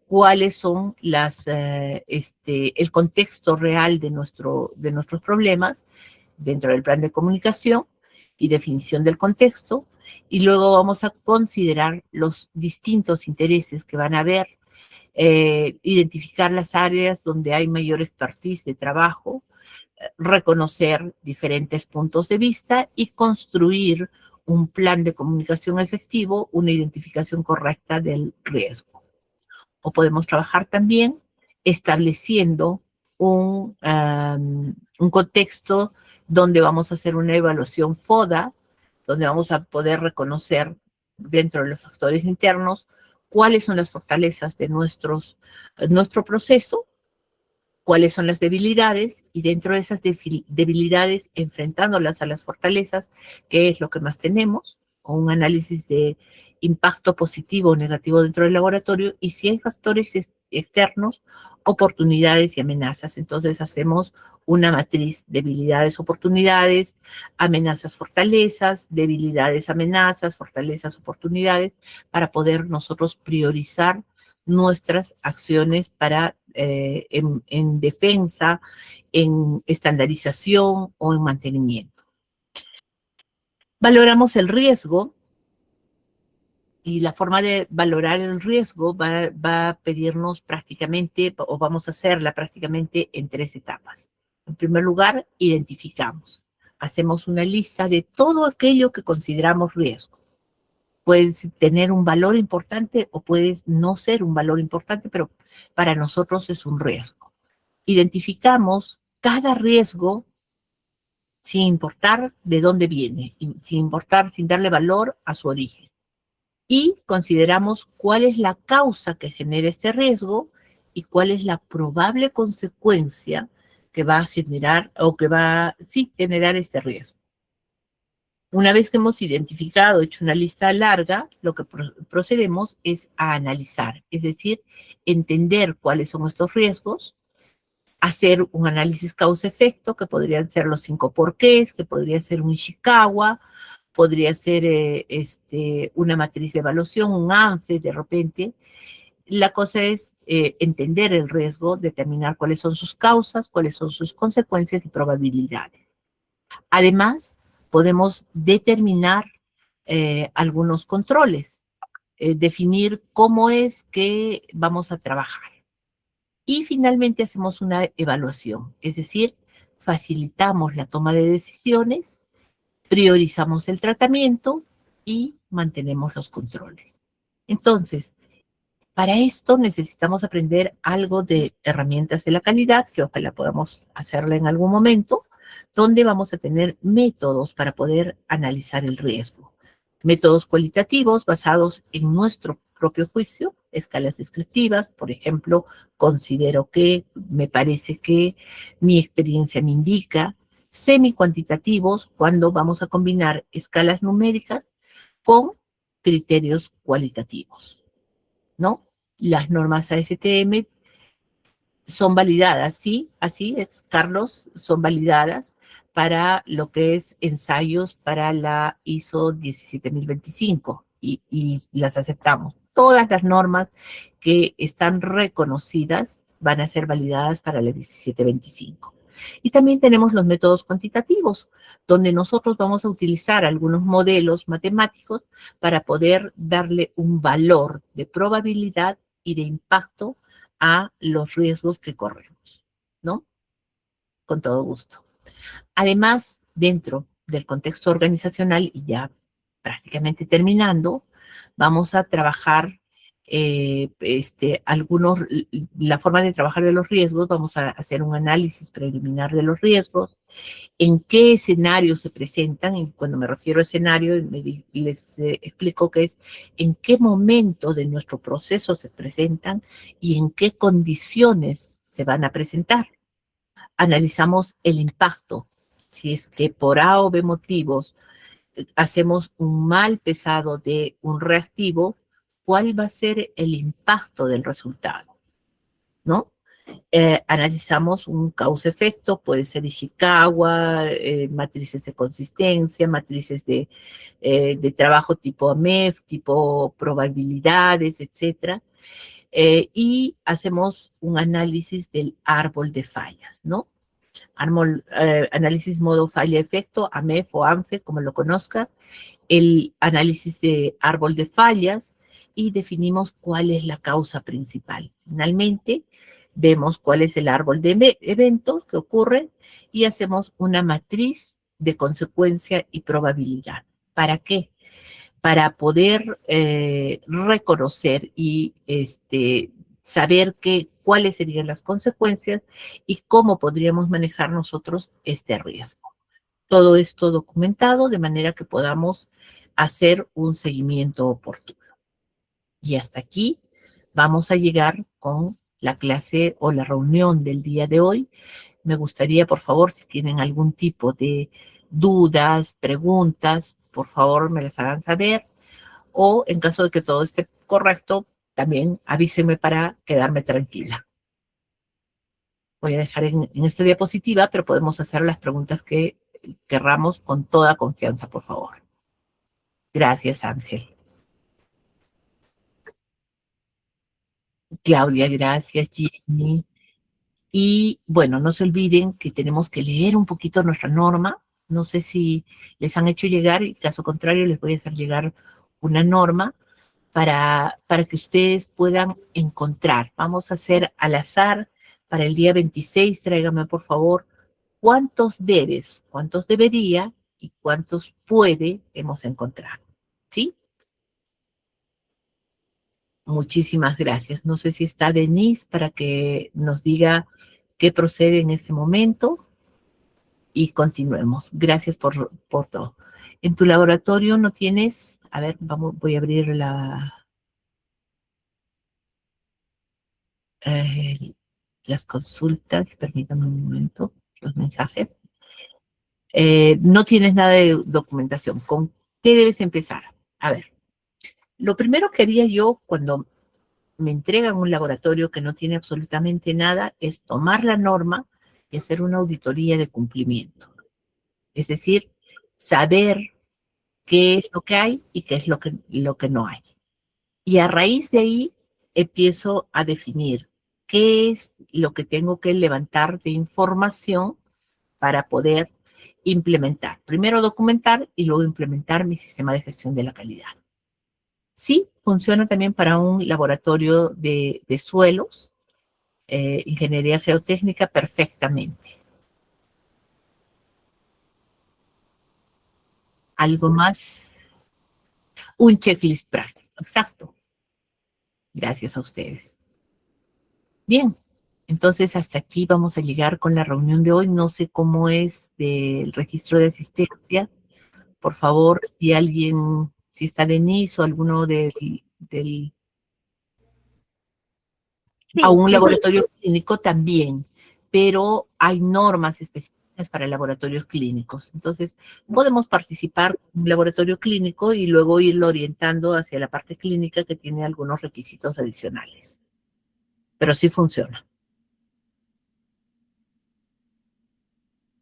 cuáles son el contexto real de nuestros problemas dentro del plan de comunicación y definición del contexto, y luego vamos a considerar los distintos intereses que van a haber, identificar las áreas donde hay mayor expertise de trabajo, reconocer diferentes puntos de vista y construir un plan de comunicación efectivo, una identificación correcta del riesgo. O podemos trabajar también estableciendo un contexto donde vamos a hacer una evaluación FODA, donde vamos a poder reconocer dentro de los factores internos cuáles son las fortalezas de nuestro proceso, cuáles son las debilidades, y dentro de esas debilidades, enfrentándolas a las fortalezas, qué es lo que más tenemos, o un análisis de impacto positivo o negativo dentro del laboratorio, y si hay factores externos, oportunidades y amenazas. Entonces hacemos una matriz: debilidades, oportunidades, amenazas, fortalezas, debilidades, amenazas, fortalezas, oportunidades, para poder nosotros priorizar nuestras acciones en defensa, en estandarización o en mantenimiento. Valoramos el riesgo, y la forma de valorar el riesgo va a pedirnos prácticamente, o vamos a hacerla prácticamente en 3 etapas. En primer lugar, identificamos. Hacemos una lista de todo aquello que consideramos riesgo. Puede tener un valor importante o puede no ser un valor importante, pero para nosotros es un riesgo. Identificamos cada riesgo sin importar de dónde viene, sin darle valor a su origen. Y consideramos cuál es la causa que genera este riesgo y cuál es la probable consecuencia que va a generar o que va a generar este riesgo. Una vez que hemos identificado, hecho una lista larga, lo que procedemos es a analizar, es decir, entender cuáles son estos riesgos, hacer un análisis causa-efecto, que podrían ser los 5 porqués, que podría ser un Ishikawa, podría ser una matriz de evaluación, un ANFE de repente. La cosa es entender el riesgo, determinar cuáles son sus causas, cuáles son sus consecuencias y probabilidades. Además, podemos determinar algunos controles, definir cómo es que vamos a trabajar. Y finalmente hacemos una evaluación, es decir, facilitamos la toma de decisiones, priorizamos el tratamiento y mantenemos los controles. Entonces, para esto necesitamos aprender algo de herramientas de la calidad, que ojalá podamos hacerla en algún momento, donde vamos a tener métodos para poder analizar el riesgo. Métodos cualitativos basados en nuestro propio juicio, escalas descriptivas, por ejemplo, considero que, me parece que, mi experiencia me indica, semi-cuantitativos, cuando vamos a combinar escalas numéricas con criterios cualitativos, ¿no? Las normas ASTM son validadas, sí, así es, Carlos, son validadas para lo que es ensayos para la ISO 17025 y las aceptamos. Todas las normas que están reconocidas van a ser validadas para la 1725. Y también tenemos los métodos cuantitativos, donde nosotros vamos a utilizar algunos modelos matemáticos para poder darle un valor de probabilidad y de impacto a los riesgos que corremos, ¿no? Con todo gusto. Además, dentro del contexto organizacional, y ya prácticamente terminando, vamos a trabajar la forma de trabajar de los riesgos, vamos a hacer un análisis preliminar de los riesgos, en qué escenarios se presentan, y cuando me refiero a escenario, les explico que es en qué momento de nuestro proceso se presentan y en qué condiciones se van a presentar. Analizamos el impacto, si es que por A o B motivos hacemos un mal pesado de un reactivo, ¿cuál va a ser el impacto del resultado? ¿No? Analizamos un causa-efecto, puede ser Ishikawa, matrices de consistencia, matrices de trabajo tipo AMEF, tipo probabilidades, etc. Y hacemos un análisis del árbol de fallas, ¿no? Análisis modo falla-efecto, AMEF o ANFE, como lo conozca, el análisis de árbol de fallas y definimos cuál es la causa principal. Finalmente, vemos cuál es el árbol de eventos que ocurren y hacemos una matriz de consecuencia y probabilidad. ¿Para qué? Para poder reconocer y saber cuáles serían las consecuencias y cómo podríamos manejar nosotros este riesgo. Todo esto documentado de manera que podamos hacer un seguimiento oportuno. Y hasta aquí vamos a llegar con la clase o la reunión del día de hoy. Me gustaría, por favor, si tienen algún tipo de dudas, preguntas, por favor me las hagan saber. O en caso de que todo esté correcto, también avísenme para quedarme tranquila. Voy a dejar en esta diapositiva, pero podemos hacer las preguntas que querramos con toda confianza, por favor. Gracias, Ángel. Claudia, gracias, Jenny. Y bueno, no se olviden que tenemos que leer un poquito nuestra norma. No sé si les han hecho llegar, y caso contrario, les voy a hacer llegar una norma para que ustedes puedan encontrar. Vamos a hacer al azar para el día 26. Tráigame, por favor, cuántos debes, cuántos debería y cuántos puede hemos encontrado. ¿Sí? Muchísimas gracias. No sé si está Denise para que nos diga qué procede en este momento y continuemos. Gracias por todo. En tu laboratorio no tienes, a ver, voy a abrir eh, las consultas, permítame un momento, los mensajes. No tienes nada de documentación. ¿Con qué debes empezar? A ver, lo primero que haría yo cuando me entregan un laboratorio que no tiene absolutamente nada es tomar la norma y hacer una auditoría de cumplimiento. Es decir, saber qué es lo que hay y qué es lo que no hay. Y a raíz de ahí, empiezo a definir qué es lo que tengo que levantar de información para poder implementar. Primero documentar y luego implementar mi sistema de gestión de la calidad. Sí, funciona también para un laboratorio de suelos, ingeniería geotécnica, perfectamente. ¿Algo más? Un checklist práctico, exacto. Gracias a ustedes. Bien, entonces hasta aquí vamos a llegar con la reunión de hoy. No sé cómo es del registro de asistencia. Por favor, si alguien, si está Denise o alguno del a Sí, un sí, laboratorio clínico también, pero hay normas específicas para laboratorios clínicos. Entonces, podemos participar en un laboratorio clínico y luego irlo orientando hacia la parte clínica que tiene algunos requisitos adicionales. Pero sí funciona.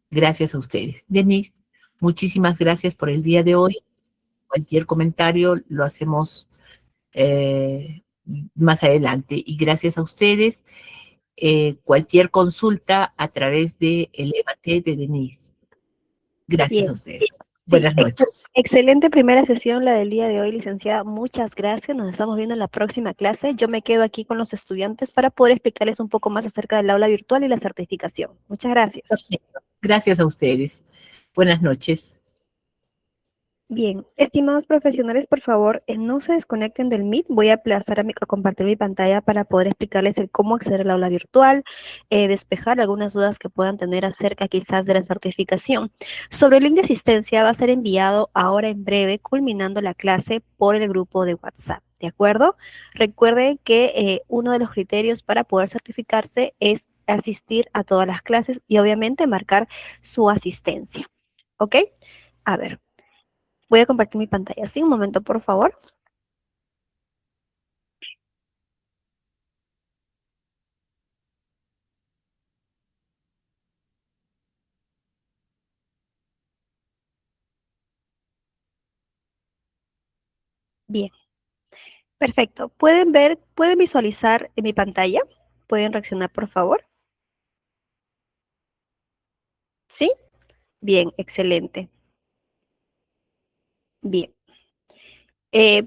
Gracias a ustedes. Denise, muchísimas gracias por el día de hoy. Cualquier comentario lo hacemos eh, más adelante. Y gracias a ustedes. Cualquier consulta a través de el EBAT de Denise. Gracias a bien. ustedes. Sí, Buenas noches. excelente primera sesión la del día de hoy, licenciada. Muchas gracias. Nos estamos viendo en la próxima clase. Yo me quedo aquí con los estudiantes para poder explicarles un poco más acerca del aula virtual y la certificación. Muchas gracias. Perfecto. Gracias a ustedes. Buenas noches. Bien, estimados profesionales, por favor, no se desconecten del Meet. Voy a aplazar a compartir mi pantalla para poder explicarles el cómo acceder al aula virtual, despejar algunas dudas que puedan tener acerca quizás de la certificación. Sobre el link de asistencia va a ser enviado ahora en breve, culminando la clase por el grupo de WhatsApp. ¿De acuerdo? Recuerden que uno de los criterios para poder certificarse es asistir a todas las clases y obviamente marcar su asistencia. ¿Ok? A ver. Voy a compartir mi pantalla. Sí, un momento, por favor. Bien, perfecto. ¿Pueden ver, pueden visualizar en mi pantalla? ¿Pueden reaccionar, por favor? ¿Sí? Bien, excelente. Bien.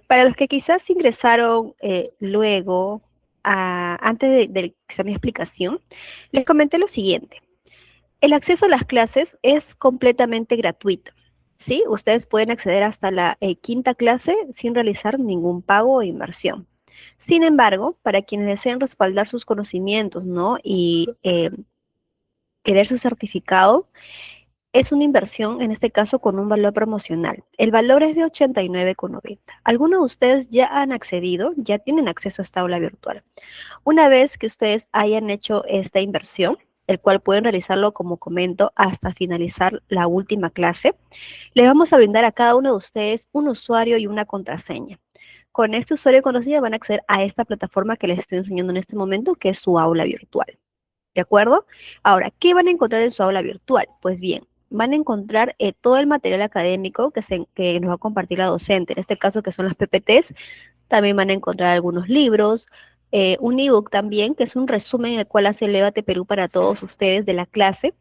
Para los que quizás ingresaron luego, antes de quizá mi explicación, les comenté lo siguiente. El acceso a las clases es completamente gratuito. ¿Sí? Ustedes pueden acceder hasta la quinta clase sin realizar ningún pago o inversión. Sin embargo, para quienes deseen respaldar sus conocimientos, ¿no? Y querer su certificado, es una inversión, en este caso, con un valor promocional. El valor es de 89,90. Algunos de ustedes ya han accedido, ya tienen acceso a esta aula virtual. Una vez que ustedes hayan hecho esta inversión, el cual pueden realizarlo, como comento, hasta finalizar la última clase, les vamos a brindar a cada uno de ustedes un usuario y una contraseña. Con este usuario y contraseña van a acceder a esta plataforma que les estoy enseñando en este momento, que es su aula virtual. ¿De acuerdo? Ahora, ¿qué van a encontrar en su aula virtual? Pues bien, van a encontrar todo el material académico que nos va a compartir la docente, en este caso que son las PPTs. También van a encontrar algunos libros, un ebook también, que es un resumen en el cual hace el Lévate Perú para todos ustedes de la clase,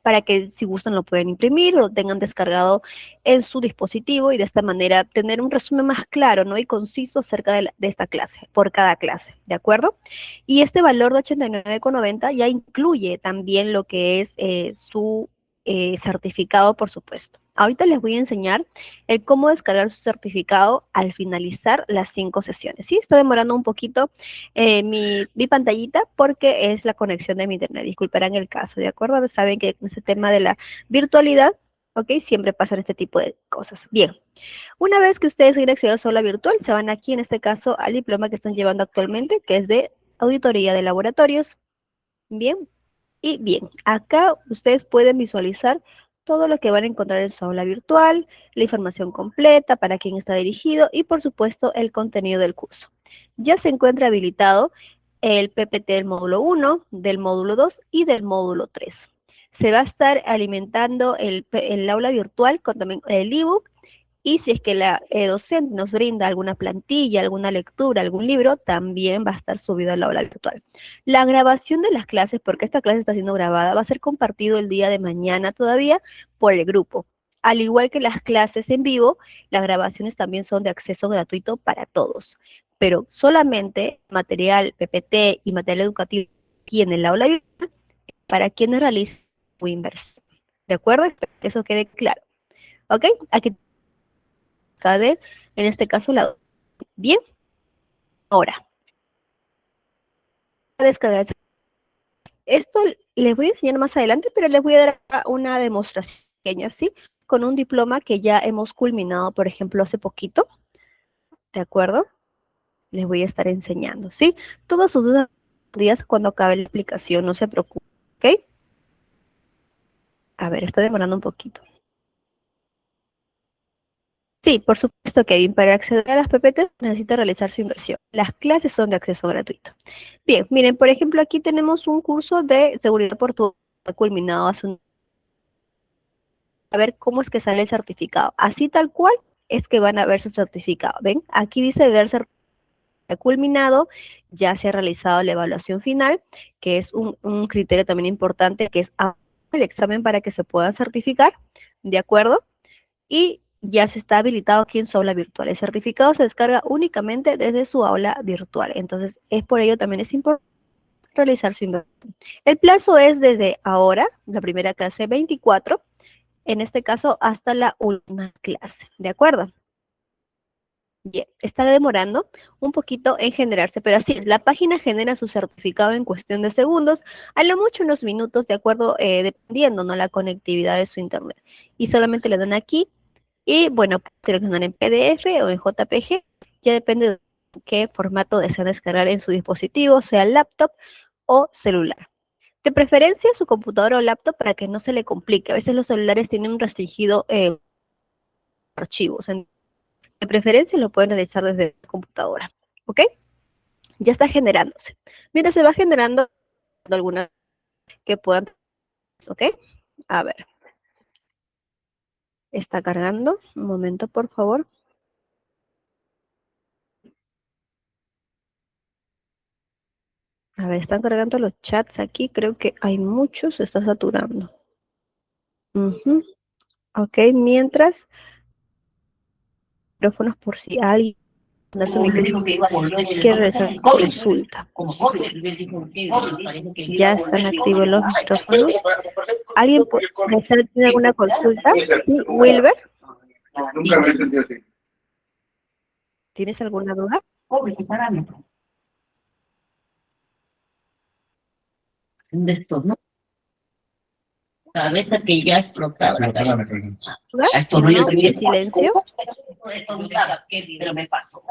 para que si gustan lo pueden imprimir o lo tengan descargado en su dispositivo y de esta manera tener un resumen más claro, ¿no? Y conciso acerca de esta clase, por cada clase, ¿de acuerdo? Y este valor de 89,90 ya incluye también lo que es su certificado, por supuesto. Ahorita les voy a enseñar el cómo descargar su certificado al finalizar las 5 sesiones. Sí, está demorando un poquito mi pantallita porque es la conexión de mi internet. Disculparán el caso, ¿de acuerdo? Saben que con ese tema de la virtualidad, ¿ok? Siempre pasan este tipo de cosas. Bien, una vez que ustedes hayan accedido a su aula virtual, se van aquí, en este caso, al diploma que están llevando actualmente, que es de auditoría de laboratorios. Bien, y bien, acá ustedes pueden visualizar todo lo que van a encontrar en su aula virtual, la información completa, para quién está dirigido y por supuesto el contenido del curso. Ya se encuentra habilitado el PPT del módulo 1, del módulo 2 y del módulo 3. Se va a estar alimentando el aula virtual con también el ebook Y si es que la docente nos brinda alguna plantilla, alguna lectura, algún libro, también va a estar subido al aula virtual. La grabación de las clases, porque esta clase está siendo grabada, va a ser compartido el día de mañana todavía por el grupo. Al igual que las clases en vivo, las grabaciones también son de acceso gratuito para todos. Pero solamente material PPT y material educativo aquí en el aula virtual para quienes realicen su inversión. ¿De acuerdo? Espero que eso quede claro. ¿Ok? Aquí en este caso la. Bien, ahora descargar esto les voy a enseñar más adelante, pero les voy a dar una demostración pequeña, ¿sí? Con un diploma que ya hemos culminado, por ejemplo, hace poquito, ¿de acuerdo? Les voy a estar enseñando, ¿sí? Todas sus dudas cuando acabe la explicación, no se preocupen, ¿ok? A ver, está demorando un poquito. Sí, por supuesto, Kevin, para acceder a las PPT necesita realizar su inversión. Las clases son de acceso gratuito. Bien, miren, por ejemplo, aquí tenemos un curso de seguridad portuaria culminado hace un. A ver cómo es que sale el certificado. Así tal cual es que van a ver su certificado. ¿Ven? Aquí dice ver certificado culminado, ya se ha realizado la evaluación final, que es un criterio también importante, que es el examen para que se puedan certificar, ¿de acuerdo? Y ya se está habilitado aquí en su aula virtual. El certificado se descarga únicamente desde su aula virtual. Entonces, es por ello también es importante realizar su inversión. El plazo es desde ahora, la primera clase 24, en este caso hasta la última clase, ¿de acuerdo? Bien, está demorando un poquito en generarse, pero así es, la página genera su certificado en cuestión de segundos, a lo mucho unos minutos, de acuerdo, dependiendo, ¿no? La conectividad de su internet. Y solamente le dan aquí, y bueno, seleccionar en PDF o en JPG, ya depende de qué formato desean descargar en su dispositivo, sea laptop o celular. De preferencia su computadora o laptop para que no se le complique. A veces los celulares tienen un restringido archivos. De preferencia lo pueden realizar desde la computadora. ¿Ok? Ya está generándose. Mientras se va generando alguna que puedan. ¿Ok? A ver. Está cargando. Un momento, por favor. A ver, están cargando los chats aquí. Creo que hay muchos. Se está saturando. Ok, mientras, micrófonos por si alguien quiere realizar consulta. Ya están activos los micrófonos. ¿Alguien tiene alguna consulta? ¿Sí? ¿Wilber? Nunca me he sentido así. ¿Tienes alguna duda? De estos, ¿no? Cabeza que ya explotaba la cabeza. Si no, en silencio. Pero me pasó.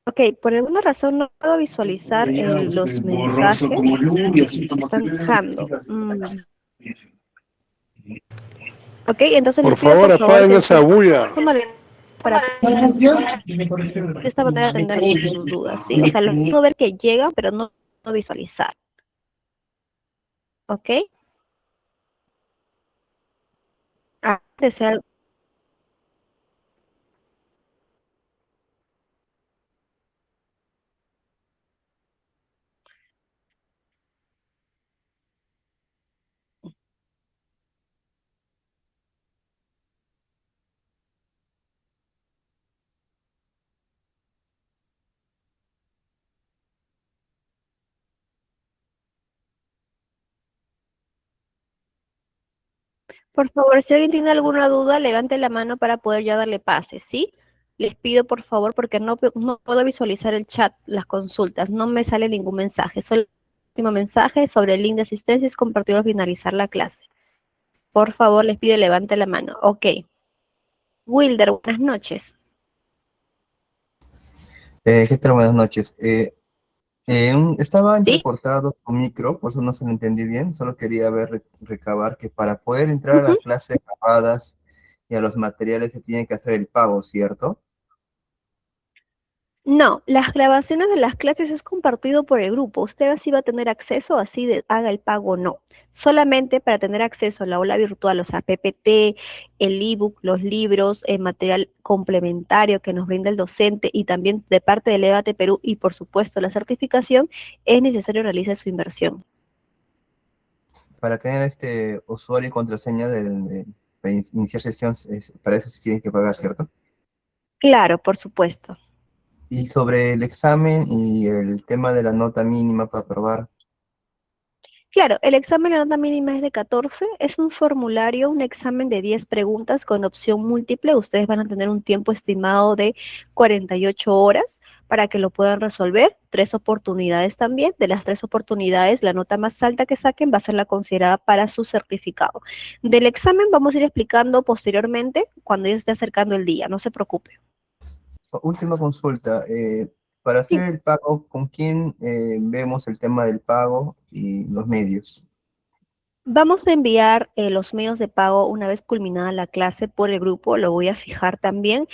Ok, por alguna razón no puedo visualizar los mensajes. Están bajando. Ok, entonces Por les pido favor, por favor apaguen que esa bulla. para de esta manera atender sus dudas, ¿sí? O sea, lo puedo ver que llegan, pero no puedo visualizar. ¿Ok? Desea. Por favor, si alguien tiene alguna duda, levante la mano para poder ya darle pase, ¿sí? Les pido por favor, porque no puedo visualizar el chat, las consultas, no me sale ningún mensaje. Solo el último mensaje sobre el link de asistencia es compartido al finalizar la clase. Por favor, les pido levante la mano. Ok. Wilder, buenas noches. ¿Qué tal? Buenas noches. Estaba ¿Sí? entrecortado tu micro, por eso no se lo entendí bien. Solo quería recabar que para poder entrar a las clases grabadas y a los materiales se tiene que hacer el pago, ¿cierto? No, las grabaciones de las clases es compartido por el grupo. Usted así va a tener acceso, así de haga el pago o no. Solamente para tener acceso a la aula virtual, o sea, PPT, el ebook, los libros, el material complementario que nos brinda el docente y también de parte del EBATE Perú y por supuesto la certificación, es necesario realizar su inversión. Para tener este usuario y contraseña para iniciar sesión, para eso sí tienen que pagar, ¿cierto? Claro, por supuesto. Y sobre el examen y el tema de la nota mínima para aprobar, Claro, el examen de nota mínima es de 14, es un formulario, un examen de 10 preguntas con opción múltiple. Ustedes van a tener un tiempo estimado de 48 horas para que lo puedan resolver. 3 oportunidades también. De las 3 oportunidades, la nota más alta que saquen va a ser la considerada para su certificado. Del examen vamos a ir explicando posteriormente cuando ya esté acercando el día, no se preocupe. última consulta, para hacer Sí. el pago, ¿con quién vemos el tema del pago y los medios? Vamos a enviar los medios de pago una vez culminada la clase por el grupo, lo voy a fijar también,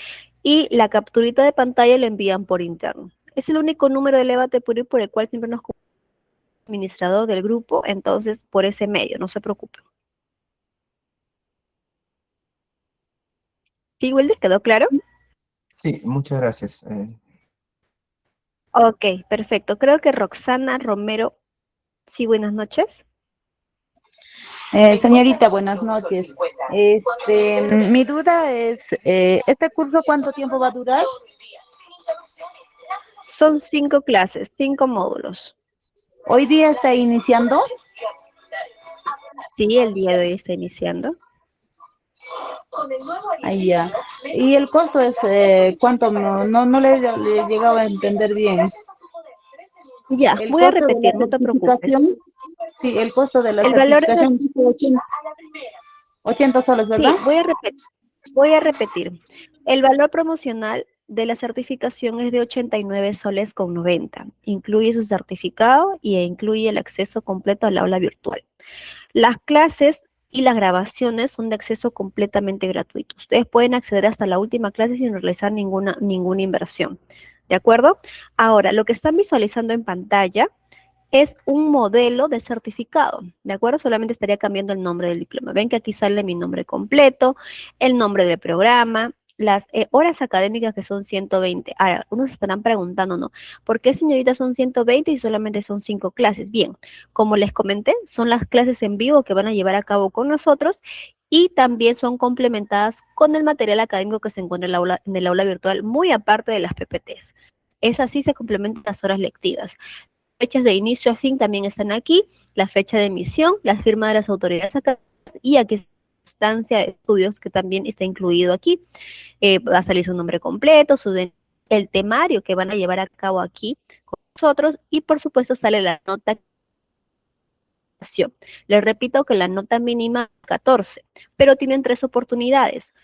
y la capturita de pantalla lo envían por interno. Es el único número de Levate Perú por el cual siempre nos comunica el administrador del grupo, entonces por ese medio, no se preocupe. ¿Sí, Wilder? ¿Quedó claro? Sí, muchas gracias. Ok, perfecto. Creo que Roxana Romero, sí, buenas noches. Señorita, buenas noches. Mi duda es, ¿este curso cuánto tiempo va a durar? Son 5 clases, 5 módulos. ¿Hoy día está iniciando? Sí, el día de hoy está iniciando. Ahí ya. ¿Y el costo es cuánto? No le he llegado a entender bien. Ya, El voy a costo de la repetir, no te preocupes. certificación, sí, el costo de la El valor es certificación es 80 soles, ¿verdad? Sí, voy a repetir. El valor promocional de la certificación es de 89 soles con 90. Incluye su certificado y incluye el acceso completo al aula virtual. Las clases y las grabaciones son de acceso completamente gratuito. Ustedes pueden acceder hasta la última clase sin realizar ninguna inversión. ¿De acuerdo? Ahora, lo que están visualizando en pantalla es un modelo de certificado, ¿de acuerdo? Solamente estaría cambiando el nombre del diploma. Ven que aquí sale mi nombre completo, el nombre del programa, las horas académicas que son 120. Ahora, unos estarán preguntando, ¿no? ¿Por qué, señorita, son 120 y solamente son 5 clases? Bien, como les comenté, son las clases en vivo que van a llevar a cabo con nosotros y también son complementadas con el material académico que se encuentra en el aula virtual, muy aparte de las PPTs. Es así, se complementan las horas lectivas. Fechas de inicio a fin también están aquí, la fecha de emisión, la firma de las autoridades académicas y aquí constancia de estudios que también está incluido aquí. Va a salir su nombre completo, el temario que van a llevar a cabo aquí con nosotros y por supuesto sale la nota. Les repito que la nota mínima es 14, pero tienen 3 oportunidades.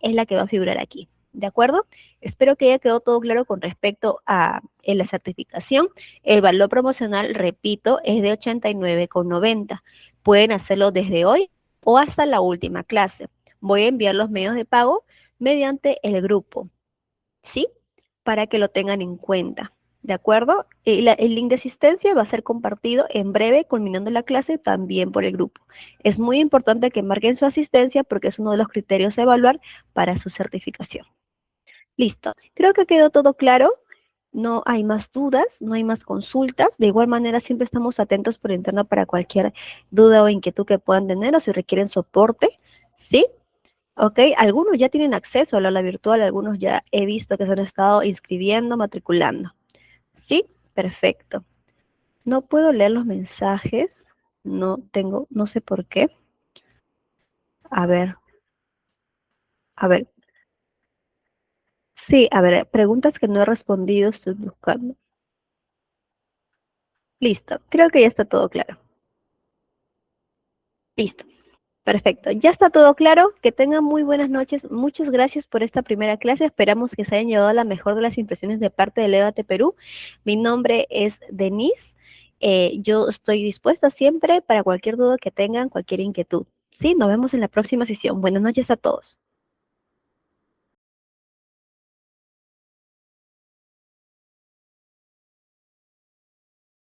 Es la que va a figurar aquí. ¿De acuerdo? Espero que haya quedado todo claro con respecto a la certificación. El valor promocional, repito, es de 89,90. Pueden hacerlo desde hoy o hasta la última clase. Voy a enviar los medios de pago mediante el grupo, ¿sí? Para que lo tengan en cuenta. ¿De acuerdo? El link de asistencia va a ser compartido en breve, culminando la clase, también por el grupo. Es muy importante que marquen su asistencia porque es uno de los criterios a evaluar para su certificación. Listo. Creo que quedó todo claro. No hay más dudas, no hay más consultas. De igual manera, siempre estamos atentos por interno para cualquier duda o inquietud que puedan tener o si requieren soporte. ¿Sí? Ok, algunos ya tienen acceso al aula virtual, algunos ya he visto que se han estado inscribiendo, matriculando. ¿Sí? Perfecto. No puedo leer los mensajes. No sé por qué. A ver. Sí, a ver, preguntas que no he respondido, estoy buscando. Listo, creo que ya está todo claro. Listo, perfecto. Ya está todo claro. Que tengan muy buenas noches. Muchas gracias por esta primera clase. Esperamos que se hayan llevado la mejor de las impresiones de parte de Levate Perú. Mi nombre es Denise. Yo estoy dispuesta siempre para cualquier duda que tengan, cualquier inquietud. Sí, nos vemos en la próxima sesión. Buenas noches a todos.